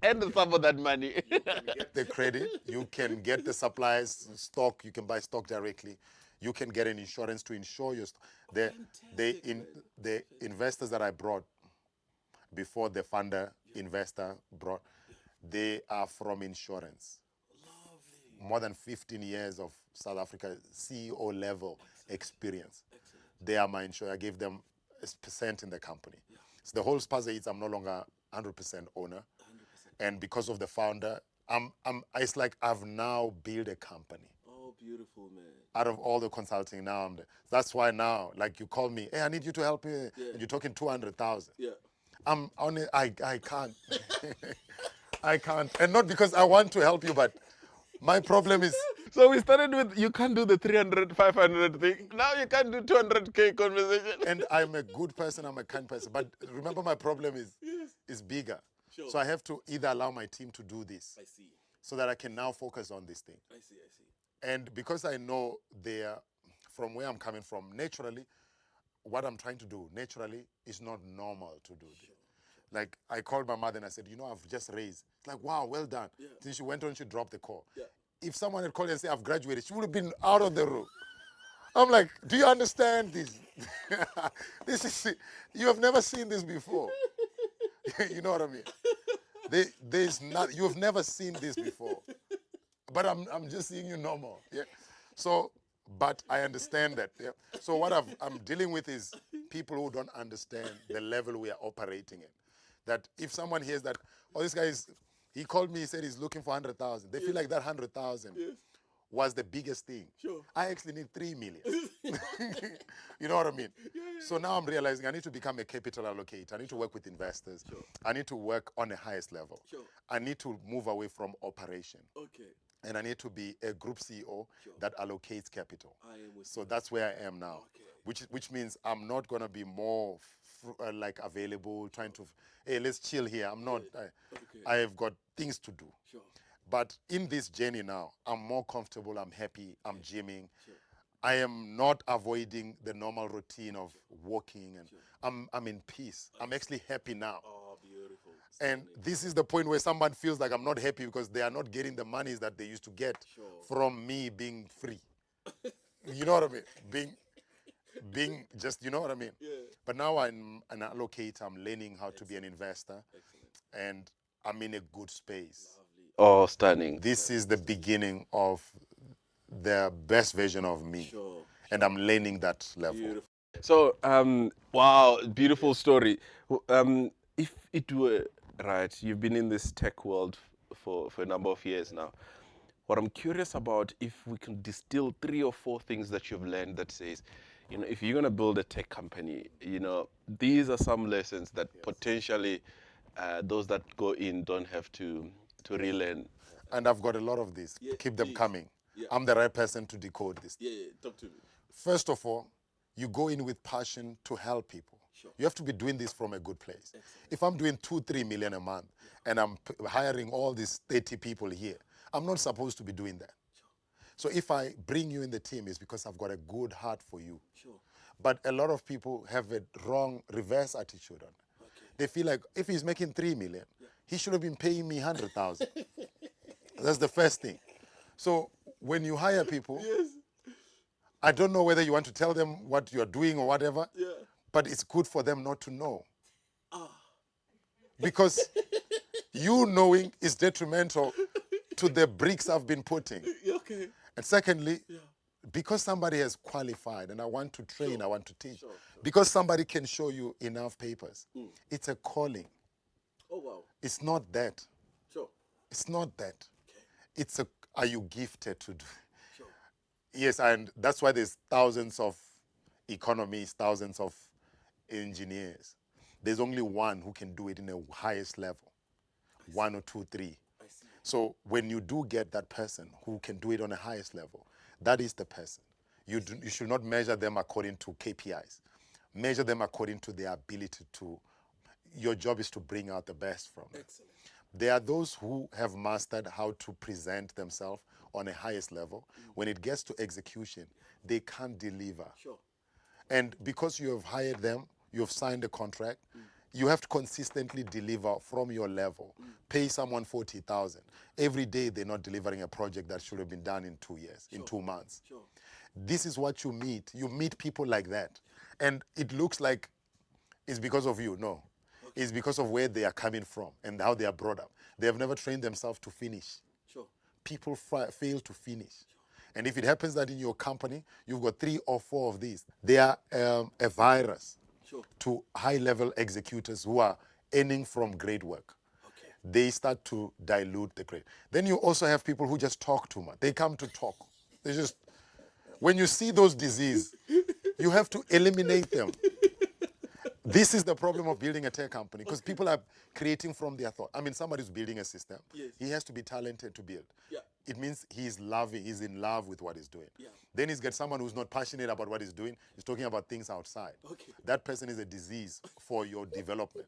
and some of that money? you can get the credit, you can get the supplies, stock, you can buy stock directly. You can get an insurance to insure your stock. The investors that I brought before the funder investor brought, they are from insurance. More than 15 years of South Africa CEO level experience. They are my insurer. I gave them a percent in the company. So the whole Spaza Eats, I'm no longer 100% owner. And because of the founder, it's like I've now built a company. Oh, beautiful, man. Out of all the consulting now, that's why now, like you call me, hey, I need you to help me, and you're talking 200,000. Yeah. I'm on it. I can't. I can't, and not because I want to help you, but my problem is. So we started with you can't do the 300, 500 thing. Now you can't do 200K conversation. And I'm a good person. I'm a kind person. But remember, my problem is bigger. So I have to either allow my team to do this, I see. so that I can now focus on this thing. I see. And because I know from where I'm coming from, naturally, what I'm trying to do naturally is not normal to do this. Like, I called my mother and I said, I've just raised. It's like, wow, well done. Then she went on, she dropped the call. If someone had called and said, I've graduated, she would have been out of the room. I'm like, do you understand this? You have never seen this before. You know what I mean? There's not. You've never seen this before, but I'm just seeing you normal. Yeah. So, but I understand that. Yeah. So what I'm dealing with is people who don't understand the level we are operating in. That if someone hears that, oh, this guy is, he called me, he said he's looking for 100,000. They feel like that 100,000 was the biggest thing. Sure. I actually need 3 million. You know what I mean? So now I'm realizing I need to become a capital allocator. I need to work with investors. Sure. I need to work on the highest level. Sure. I need to move away from operation. Okay. And I need to be a group CEO that allocates capital. I am with So that's where I am now, Okay. which means I'm not going to be more like available, trying to, hey, let's chill here. I'm not, I've got things to do. Sure. But in this journey now, I'm more comfortable, I'm happy, I'm gymming. Sure. I am not avoiding the normal routine of walking, and I'm in peace. I'm actually happy now. Oh, beautiful. And this is the point where someone feels like I'm not happy because they are not getting the monies that they used to get from me being free. You know what I mean? Being just, you know what I mean? Yeah. But now I'm an allocator. I'm learning how to be an investor. And I'm in a good space. Oh, stunning. This is the beginning of the best version of me. Sure. And I'm learning that level. Beautiful. So, wow, beautiful story. If it were right, you've been in this tech world for a number of years now. What I'm curious about, if we can distill 3 or 4 things that you've learned that says, you know, if you're going to build a tech company, you know, these are some lessons that potentially those that go in don't have to relearn. And I've got a lot of these. Keep them coming. Yeah. I'm the right person to decode this. Yeah, talk to me. First of all, you go in with passion to help people. Sure. You have to be doing this from a good place. If I'm doing 2-3 million a month and I'm hiring all these 30 people here, I'm not supposed to be doing that. So if I bring you in the team, it's because I've got a good heart for you. Sure. But a lot of people have a wrong reverse attitude on it. They feel like if he's making 3 million, he should have been paying me 100,000. That's the first thing. So when you hire people, I don't know whether you want to tell them what you're doing or whatever, but it's good for them not to know. Because you knowing is detrimental to the bricks I've been putting. Okay. And secondly, because somebody has qualified and I want to train, I want to teach, because somebody can show you enough papers, it's a calling. Oh, wow. It's not that. Sure. It's not that. Okay. It's a, are you gifted to do? Sure. Yes, and that's why there's thousands of economies, thousands of engineers. There's only one who can do it in the highest level. 1 or 2, 3. I see. So when you do get that person who can do it on the highest level, that is the person. You should not measure them according to KPIs. Measure them according to their ability to, your job is to bring out the best from them. Excellent. There are those who have mastered how to present themselves on a highest level. When it gets to execution, they can't deliver. Sure. And because you have hired them, you have signed a contract, you have to consistently deliver from your level. Pay someone 40,000. Every day they're not delivering a project that should have been done in 2 years, in 2 months. Sure. This is what you meet. You meet people like that. And it looks like it's because of you. No. It's because of where they are coming from and how they are brought up. They have never trained themselves to finish. Sure. People fail to finish. And if it happens that in your company, you've got 3 or 4 of these, they are a virus to high-level executors who are earning from great work. Okay. They start to dilute the great. Then you also have people who just talk too much. They come to talk. They just, when you see those diseases, you have to eliminate them. This is the problem of building a tech company because people are creating from their thought. I mean, somebody's building a system. Yes. He has to be talented to build. Yeah. It means he's in love with what he's doing. Yeah. Then he's got someone who's not passionate about what he's doing. He's talking about things outside. Okay. That person is a disease for your development.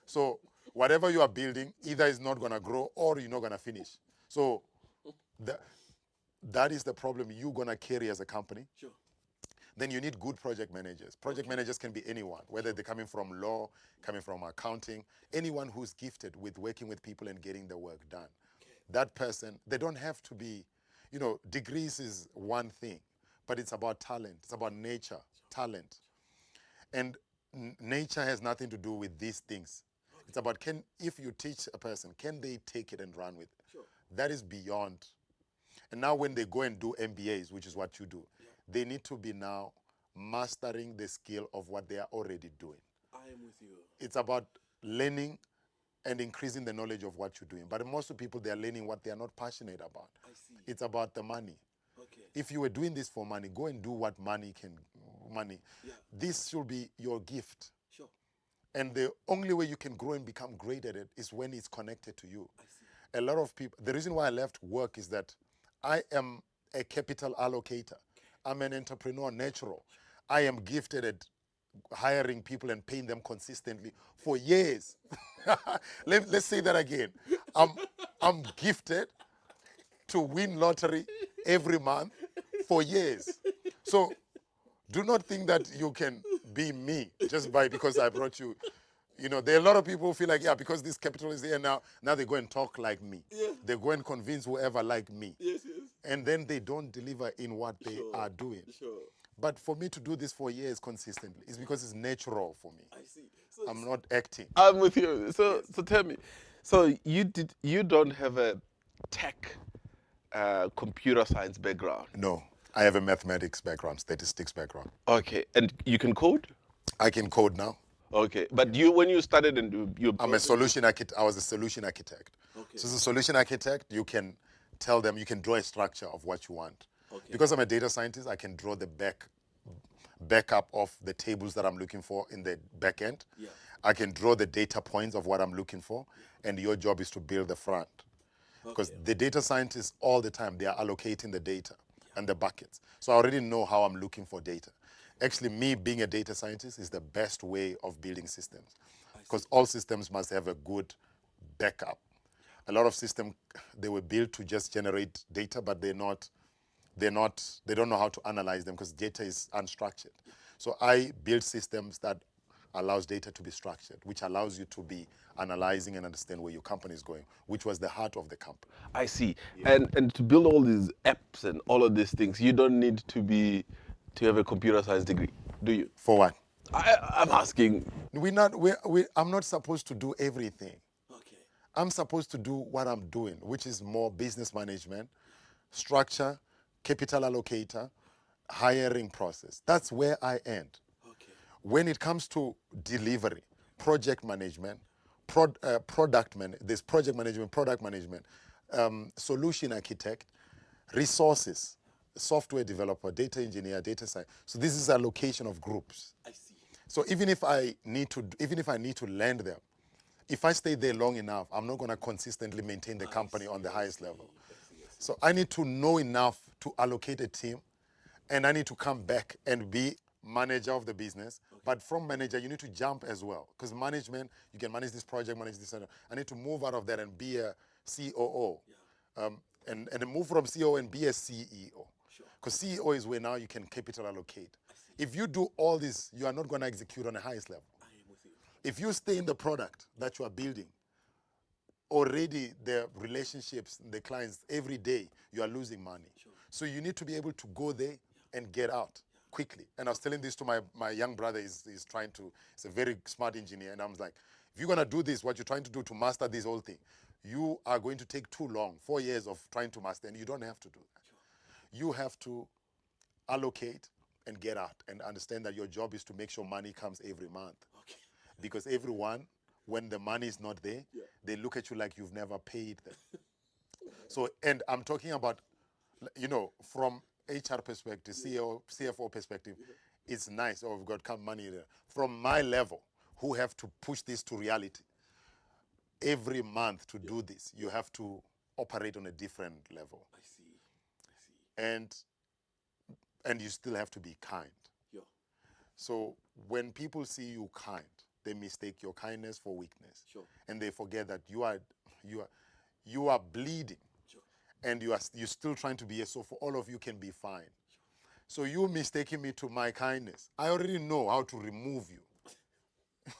So whatever you are building, either is not going to grow or you're not going to finish. So that is the problem you're going to carry as a company. Sure. Then you need good project managers. Project managers can be anyone, whether they're coming from law, coming from accounting, anyone who's gifted with working with people and getting the work done. Okay. That person, they don't have to be, degrees is one thing, but it's about talent. It's about nature, talent. And nature has nothing to do with these things. It's about if you teach a person, can they take it and run with it? Sure. That is beyond. And now when they go and do MBAs, which is what you do, they need to be now mastering the skill of what they are already doing. I am with you. It's about learning and increasing the knowledge of what you're doing. But most of people, they are learning what they are not passionate about. I see. It's about the money. Okay. If you were doing this for money, go and do what money can. Yeah. This should be your gift. Sure. And the only way you can grow and become great at it is when it's connected to you. I see. A lot of people, the reason why I left work is that I am a capital allocator. I'm an entrepreneur natural. I am gifted at hiring people and paying them consistently for years. Let's say that again. I'm gifted to win lottery every month for years. So do not think that you can be me just because I brought you. You know, there are a lot of people who feel like, yeah, because this capital is here now they go and talk like me. Yeah. They go and convince whoever like me. Yes. And then they don't deliver in what they are doing. Sure. But for me to do this for years consistently is because it's natural for me. I see. So I'm not acting. I'm with you. So tell me, so you don't have a tech, computer science background? No, I have a mathematics background, statistics background. Okay, and you can code? I can code now. Okay, but when you started and you I'm a solution architect. I was a solution architect. Okay. So as a solution architect, you can tell them, you can draw a structure of what you want. Okay. Because I'm a data scientist, I can draw the backup of the tables that I'm looking for in the back end. Yeah. I can draw the data points of what I'm looking for, and your job is to build the front. Because the data scientists all the time, they are allocating the data and the buckets. So I already know how I'm looking for data. Actually, me being a data scientist is the best way of building systems, because all systems must have a good backup. A lot of systems, they were built to just generate data, but they don't know how to analyze them because data is unstructured. So I build systems that allows data to be structured, which allows you to be analyzing and understand where your company is going, which was the heart of the company. I see. And to build all these apps and all of these things, you don't need to have a computer science degree, do you? For what? I'm asking. I'm not supposed to do everything. Okay. I'm supposed to do what I'm doing, which is more business management, structure, capital allocator, hiring process. That's where I end. Okay. When it comes to delivery, project management, product there's project management, product management, solution architect, resources, software developer, data engineer, data science. So this is allocation of groups. I see. So even if I need to land them, if I stay there long enough, I'm not going to consistently maintain the company on the highest level. So I need to know enough to allocate a team, and I need to come back and be manager of the business. But from manager, you need to jump as well, because management, you can manage this project, manage this. I need to move out of that and be a COO, and move from COO and be a CEO. Because CEO is where now you can capital allocate. If you do all this, you are not going to execute on the highest level. I am with you. If you stay in the product that you are building, already the relationships, the clients, every day you are losing money. So you need to be able to go there and get out quickly. And I was telling this to my young brother. He's a very smart engineer. And I was like, if you're going to do this, what you're trying to do to master this whole thing, you are going to take too long, 4 years of trying to master, and you don't have to do that. You have to allocate and get out and understand that your job is to make sure money comes every month. Okay. Because everyone, when the money is not there, they look at you like you've never paid them. So, and I'm talking about, from HR perspective, CEO, CFO perspective, it's nice. Oh, we've got money there. From my level, who have to push this to reality, every month to do this, you have to operate on a different level. I see. And you still have to be kind. Yeah. So when people see you kind, they mistake your kindness for weakness. Sure. And they forget that you are bleeding. Sure. And you're still trying to be here, so for all of you can be fine. Sure. So you mistaking me to my kindness. I already know how to remove you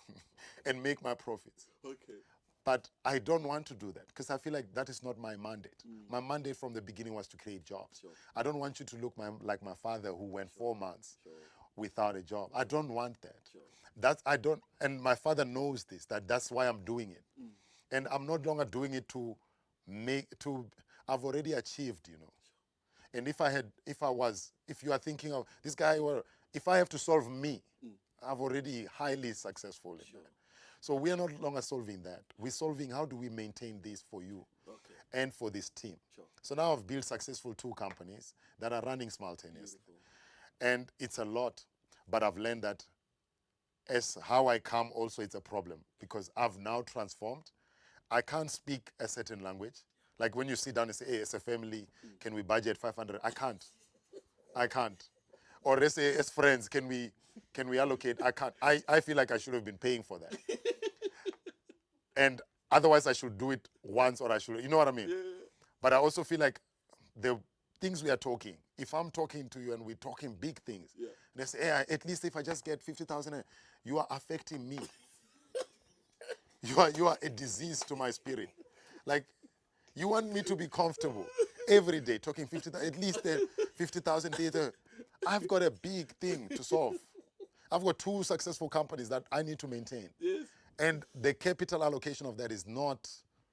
and make my profits. Okay. But I don't want to do that because I feel like that is not my mandate. My mandate from the beginning was to create jobs. Sure. I don't want you to look like my father who went 4 months without a job. I don't want that. Sure. I don't, and my father knows this, that's why I'm doing it. And I'm no longer doing it I've already achieved, And if you are thinking of this guy, if I have to solve me, I've already highly successful in that. So we are no longer solving that. We're solving how do we maintain this for you and for this team. Sure. So now I've built successful 2 companies that are running simultaneously. Beautiful. And it's a lot, but I've learned that as how I come also it's a problem because I've now transformed. I can't speak a certain language. Like when you sit down and say, hey, as a family, can we budget 500? I can't. Or let's say as friends, can we allocate? I can't. I feel like I should have been paying for that. And otherwise I should do it once or I should, you know what I mean? Yeah. But I also feel like the things we are talking, if I'm talking to you and we're talking big things, Yeah. and they say, hey, at least if I just get 50,000, you are affecting me. You are a disease to my spirit. Like, you want me to be comfortable every day talking 50,000, at least 50,000 data. I've got a big thing to solve. I've got 2 successful companies that I need to maintain. Yes. And the capital allocation of that is not.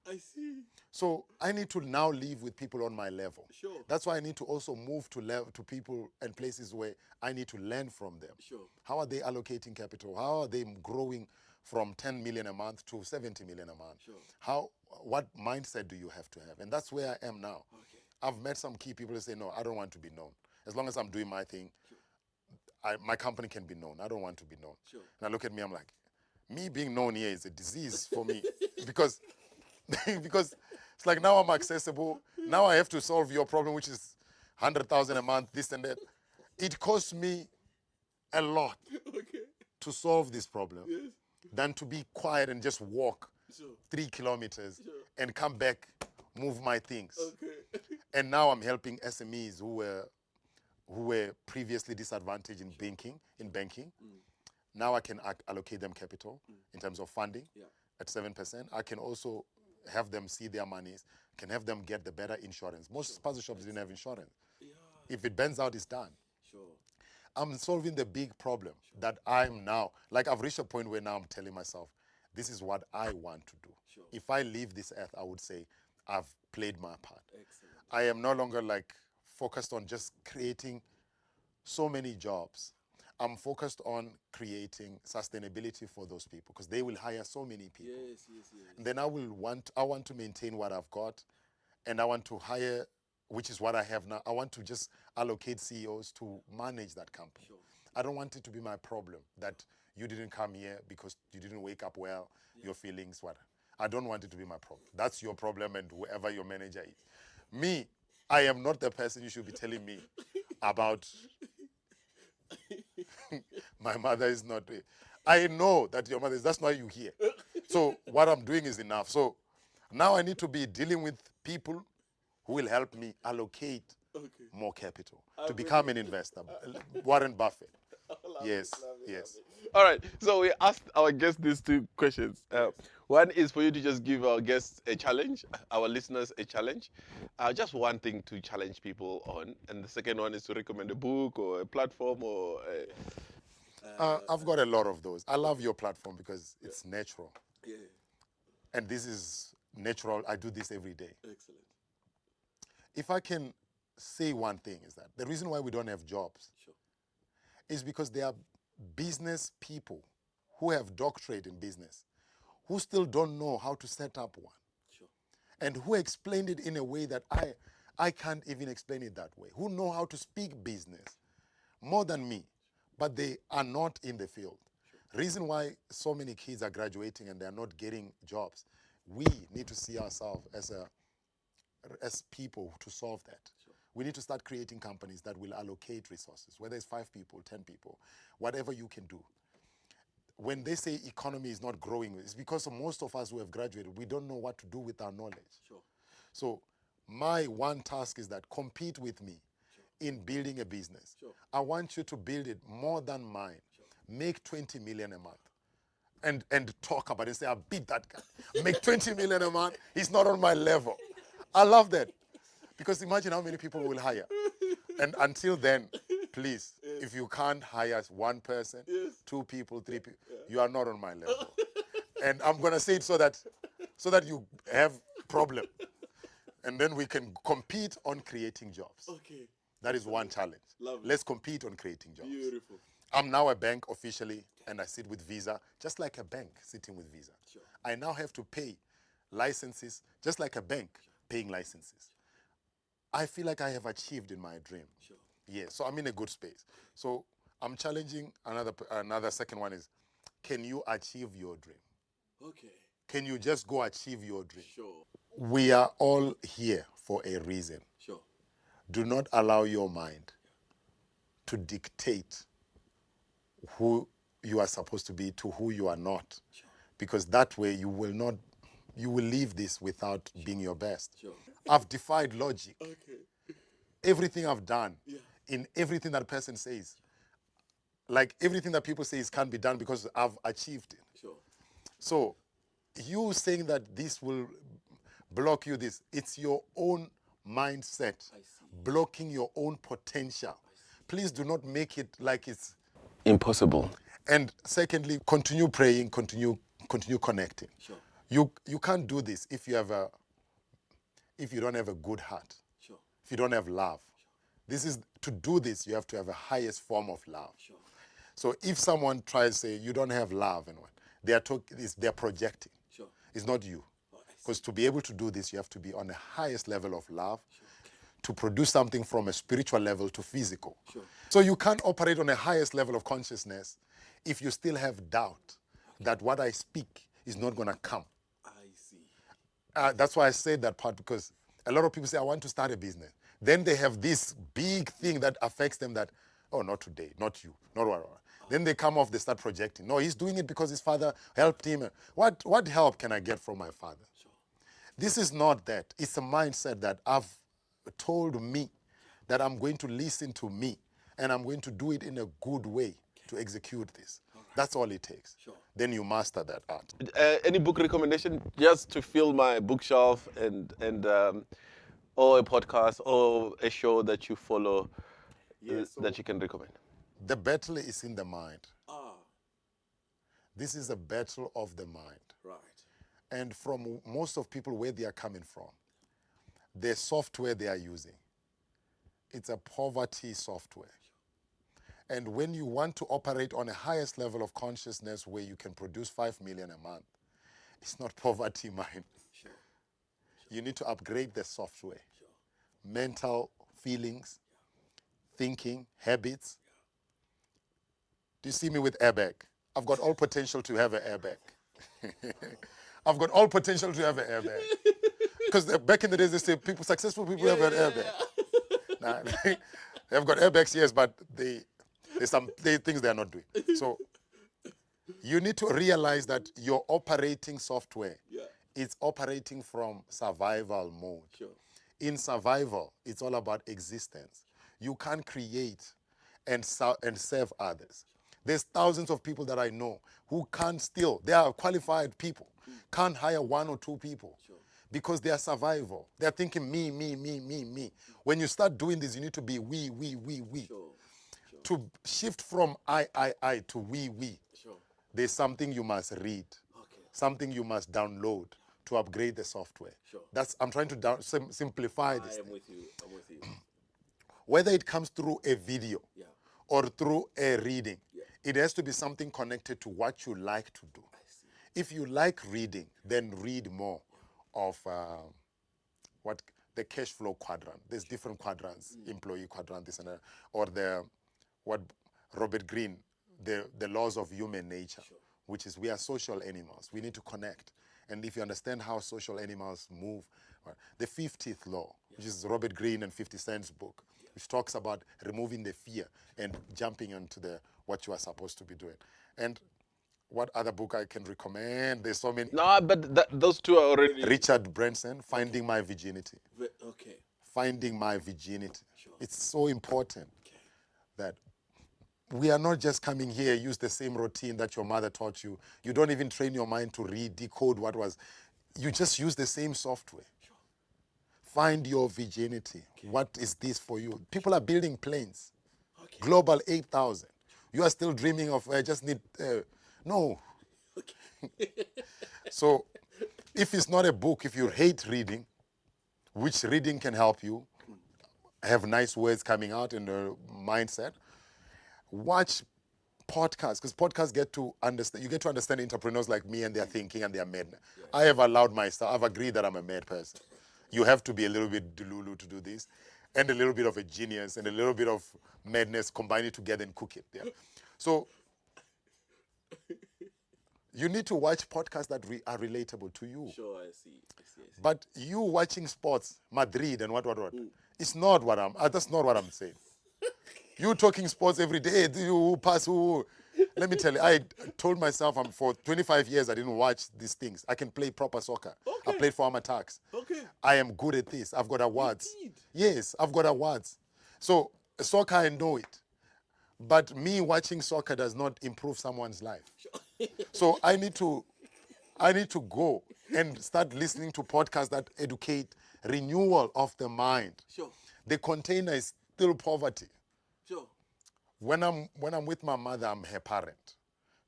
I see. So I need to now live with people on my level. Sure. That's why I need to also move to people and places where I need to learn from them. Sure. How are they allocating capital? How are they growing from 10 million a month to 70 million a month? Sure. What mindset do you have to have? And that's where I am now. Okay. I've met some key people who say, no, I don't want to be known. As long as I'm doing my thing, Sure. my company can be known. I don't want to be known. Sure. And I look at me, I'm like, me being known here is a disease for me because it's like now I'm accessible. Now I have to solve your problem, which is 100,000 a month, this and that. It costs me a lot Okay. to solve this problem Yes. than to be quiet and just walk Sure. 3 kilometers Sure. and come back, move my things. Okay. And now I'm helping SMEs who were previously disadvantaged in banking. Now I can allocate them capital in terms of funding Yeah. at 7%. I can also have them see their monies, can have them get the better insurance. Most Spaza shops didn't have insurance. Yeah. If it bends out, it's done. Sure. I'm solving the big problem that I'm now, like I've reached a point where now I'm telling myself, this is what I want to do. Sure. If I leave this earth, I would say I've played my part. Excellent. I am no longer like focused on just creating so many jobs. I'm focused on creating sustainability for those people because they will hire so many people. Yes. And then I want to maintain what I've got, and I want to hire, which is what I have now. I want to just allocate CEOs to manage that company. Sure. I don't want it to be my problem that you didn't come here because you didn't wake up well, your feelings, what. I don't want it to be my problem. That's your problem and whoever your manager is. Me, I am not the person you should be telling me about. My mother is not. I know that your mother is. That's why you're here. So what I'm doing is enough. So now I need to be dealing with people who will help me allocate more capital to become an investor. Warren Buffett. Yes. All right. So we asked our guests these 2 questions. One is for you to just give our guests a challenge, our listeners a challenge. Just one thing to challenge people on. And the second one is to recommend a book or a platform or... I've got a lot of those. I love your platform because it's natural. Yeah. And this is natural. I do this every day. Excellent. If I can say one thing is that the reason why we don't have jobs Sure. is because there are business people who have doctorate in business who still don't know how to set up one. Sure. And who explained it in a way that I can't even explain it that way. Who know how to speak business more than me, but they are not in the field. Sure. Reason why so many kids are graduating and they are not getting jobs, we need to see ourselves as people to solve that. Sure. We need to start creating companies that will allocate resources, whether it's 5 people, 10 people, whatever you can do. When they say economy is not growing, it's because most of us who have graduated, we don't know what to do with our knowledge. Sure. So my one task is that compete with me in building a business. Sure. I want you to build it more than mine. Sure. Make 20 million a month. And talk about it and say, I beat that guy. Make 20 million a month. He's not on my level. I love that. Because imagine how many people will hire. And until then, please, If you can't hire one person, Yes. 2 people, 3 people, you are not on my level. And I'm gonna say it so that you have problem, and then we can compete on creating jobs. Okay. That is one challenge. Lovely. Let's compete on creating jobs. Beautiful. I'm now a bank officially, and I sit with Visa, just like a bank sitting with Visa. Sure. I now have to pay licenses, just like a bank paying licenses. I feel like I have achieved in my dream. Sure. Yeah, so I'm in a good space. So I'm challenging another second one is, can you achieve your dream? Okay. Can you just go achieve your dream? Sure. We are all here for a reason. Sure. Do not allow your mind to dictate who you are supposed to be to who you are not. Sure. Because that way you will leave this without being your best. Sure. I've defied logic. Okay. Everything I've done, in everything that person says, like everything that people say can't be done because I've achieved it. Sure. So you saying that this will block you, it's your own mindset blocking your own potential. Please do not make it like it's impossible. And secondly, continue praying, continue connecting. Sure. You can't do this if you don't have a good heart. Sure. If you don't have love. To do this, you have to have a highest form of love. Sure. So if someone tries to say you don't have love and what, they're projecting. Sure. It's not you. Because to be able to do this, you have to be on the highest level of love, to produce something from a spiritual level to physical. Sure. So you can't operate on the highest level of consciousness if you still have doubt that what I speak is not going to come. I see. That's why I said that part, because a lot of people say, I want to start a business. Then they have this big thing that affects them that, oh, not today, not you, not what. Then they come off, they start projecting. No, he's doing it because his father helped him. What help can I get from my father? Sure. This is not that. It's a mindset that I've told me that I'm going to listen to me and I'm going to do it in a good way to execute this. Right. That's all it takes. Sure. Then you master that art. Any book recommendation just to fill my bookshelf and or a podcast or a show that you follow that you can recommend? The battle is in the mind. Ah. This is a battle of the mind. Right. And from most of people where they are coming from, the software they are using, it's a poverty software. And when you want to operate on the highest level of consciousness where you can produce 5 million a month, it's not poverty mind. Sure. You need to upgrade the software. Sure. Mental feelings, thinking, habits. Do you see me with airbag? I've got all potential to have an airbag. I've got all potential to have an airbag. Because back in the days, they say successful people have an airbag. Nah, they've got airbags, yes, but there's things they are not doing. So you need to realize that your operating software is operating from survival mode. Sure. In survival, it's all about existence. You can't create and serve others. There's thousands of people that I know who they are qualified people, can't hire 1 or 2 people. Sure. Because they are survival. They're thinking me, me, me, me, me. When you start doing this, you need to be we. Sure. Sure. To shift from I to we. Sure. There's something you must read, something you must download to upgrade the software. Sure. I'm trying to simplify this. I'm with you. Whether it comes through a video or through a reading, Yeah. It has to be something connected to what you like to do. If you like reading, then read more of what the cash flow quadrant. There's different quadrants, employee quadrant, this and that, or what Robert Greene, the laws of human nature, which is we are social animals. We need to connect. And if you understand how social animals move, the 50th law, which is Robert Greene and 50 Cent's book, which talks about removing the fear and jumping into what you are supposed to be doing. And what other book I can recommend? There's so many. No, but those two are already. Richard Branson, Finding My Virginity. Okay. Finding My Virginity. Sure. It's so important that we are not just coming here, use the same routine that your mother taught you. You don't even train your mind to read, decode what was. You just use the same software. Sure. Find your virginity. What is this for you? People are building planes. Okay. Global 8,000. You are still dreaming of, I just need, no. So if it's not a book, if you hate reading, which reading can help you have nice words coming out in the mindset, watch podcasts, because podcasts get to understand, you get to understand entrepreneurs like me and their thinking and their madness. I have allowed myself, I've agreed that I'm a mad person. You have to be a little bit delulu to do this, and a little bit of a genius and a little bit of madness, combine it together and cook it. Yeah. So you need to watch podcasts that are relatable to you. Sure, I see. But you watching sports, Madrid and what, it's not what that's not what I'm saying. You talking sports every day, you pass, let me tell you, I told myself for 25 years I didn't watch these things. I can play proper soccer. I played for Amatax. I am good at this. I've got awards. Yes, I've got awards. So soccer, I know it. But me watching soccer does not improve someone's life. So I need to go and start listening to podcasts that educate renewal of the mind. Sure. The container is still poverty. Sure. When I'm with my mother, I'm her parent,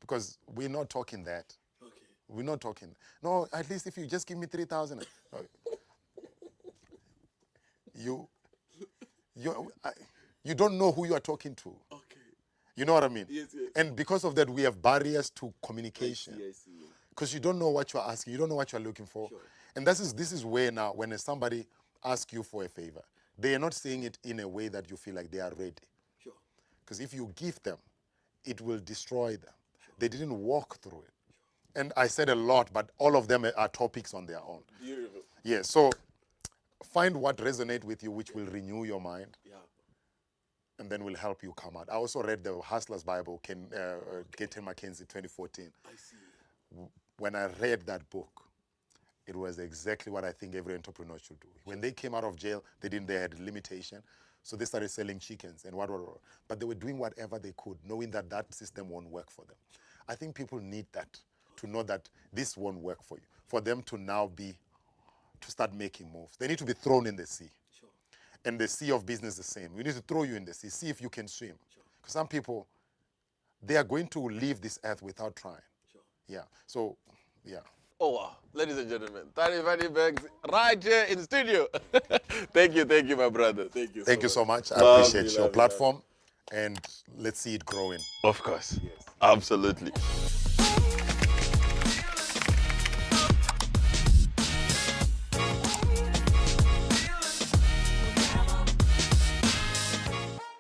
because we're not talking that. Okay. We're not talking. No, at least if you just give me 3,000, you don't know who you are talking to. Okay. You know what I mean? Yes. And because of that, we have barriers to communication. I see. Because you don't know what you're asking, you don't know what you're looking for. Sure. And this is where now, when somebody asks you for a favor, they are not saying it in a way that you feel like they are ready. Sure. Because if you give them, it will destroy them. Sure. They didn't walk through it. Sure. And I said a lot, but all of them are topics on their own. Beautiful. Yeah, so find what resonates with you, which will renew your mind. Yeah. And then will help you come out. I also read the Hustler's Bible, Gaten McKenzie, 2014. I see. When I read that book, it was exactly what I think every entrepreneur should do. When they came out of jail, they had limitation. So they started selling chickens and what. But they were doing whatever they could, knowing that that system won't work for them. I think people need that, to know that this won't work for you. For them to now to start making moves. They need to be thrown in the sea. Sure. And the sea of business is the same. We need to throw you in the sea, see if you can swim. Because some people, they are going to leave this earth without trying. Sure. Yeah. So, yeah. Oh, wow. Ladies and gentlemen, Talifhani Banks right here in studio. Thank you, my brother. Thank you so much. I appreciate your platform, and let's see it growing. Of course. Yes. Absolutely.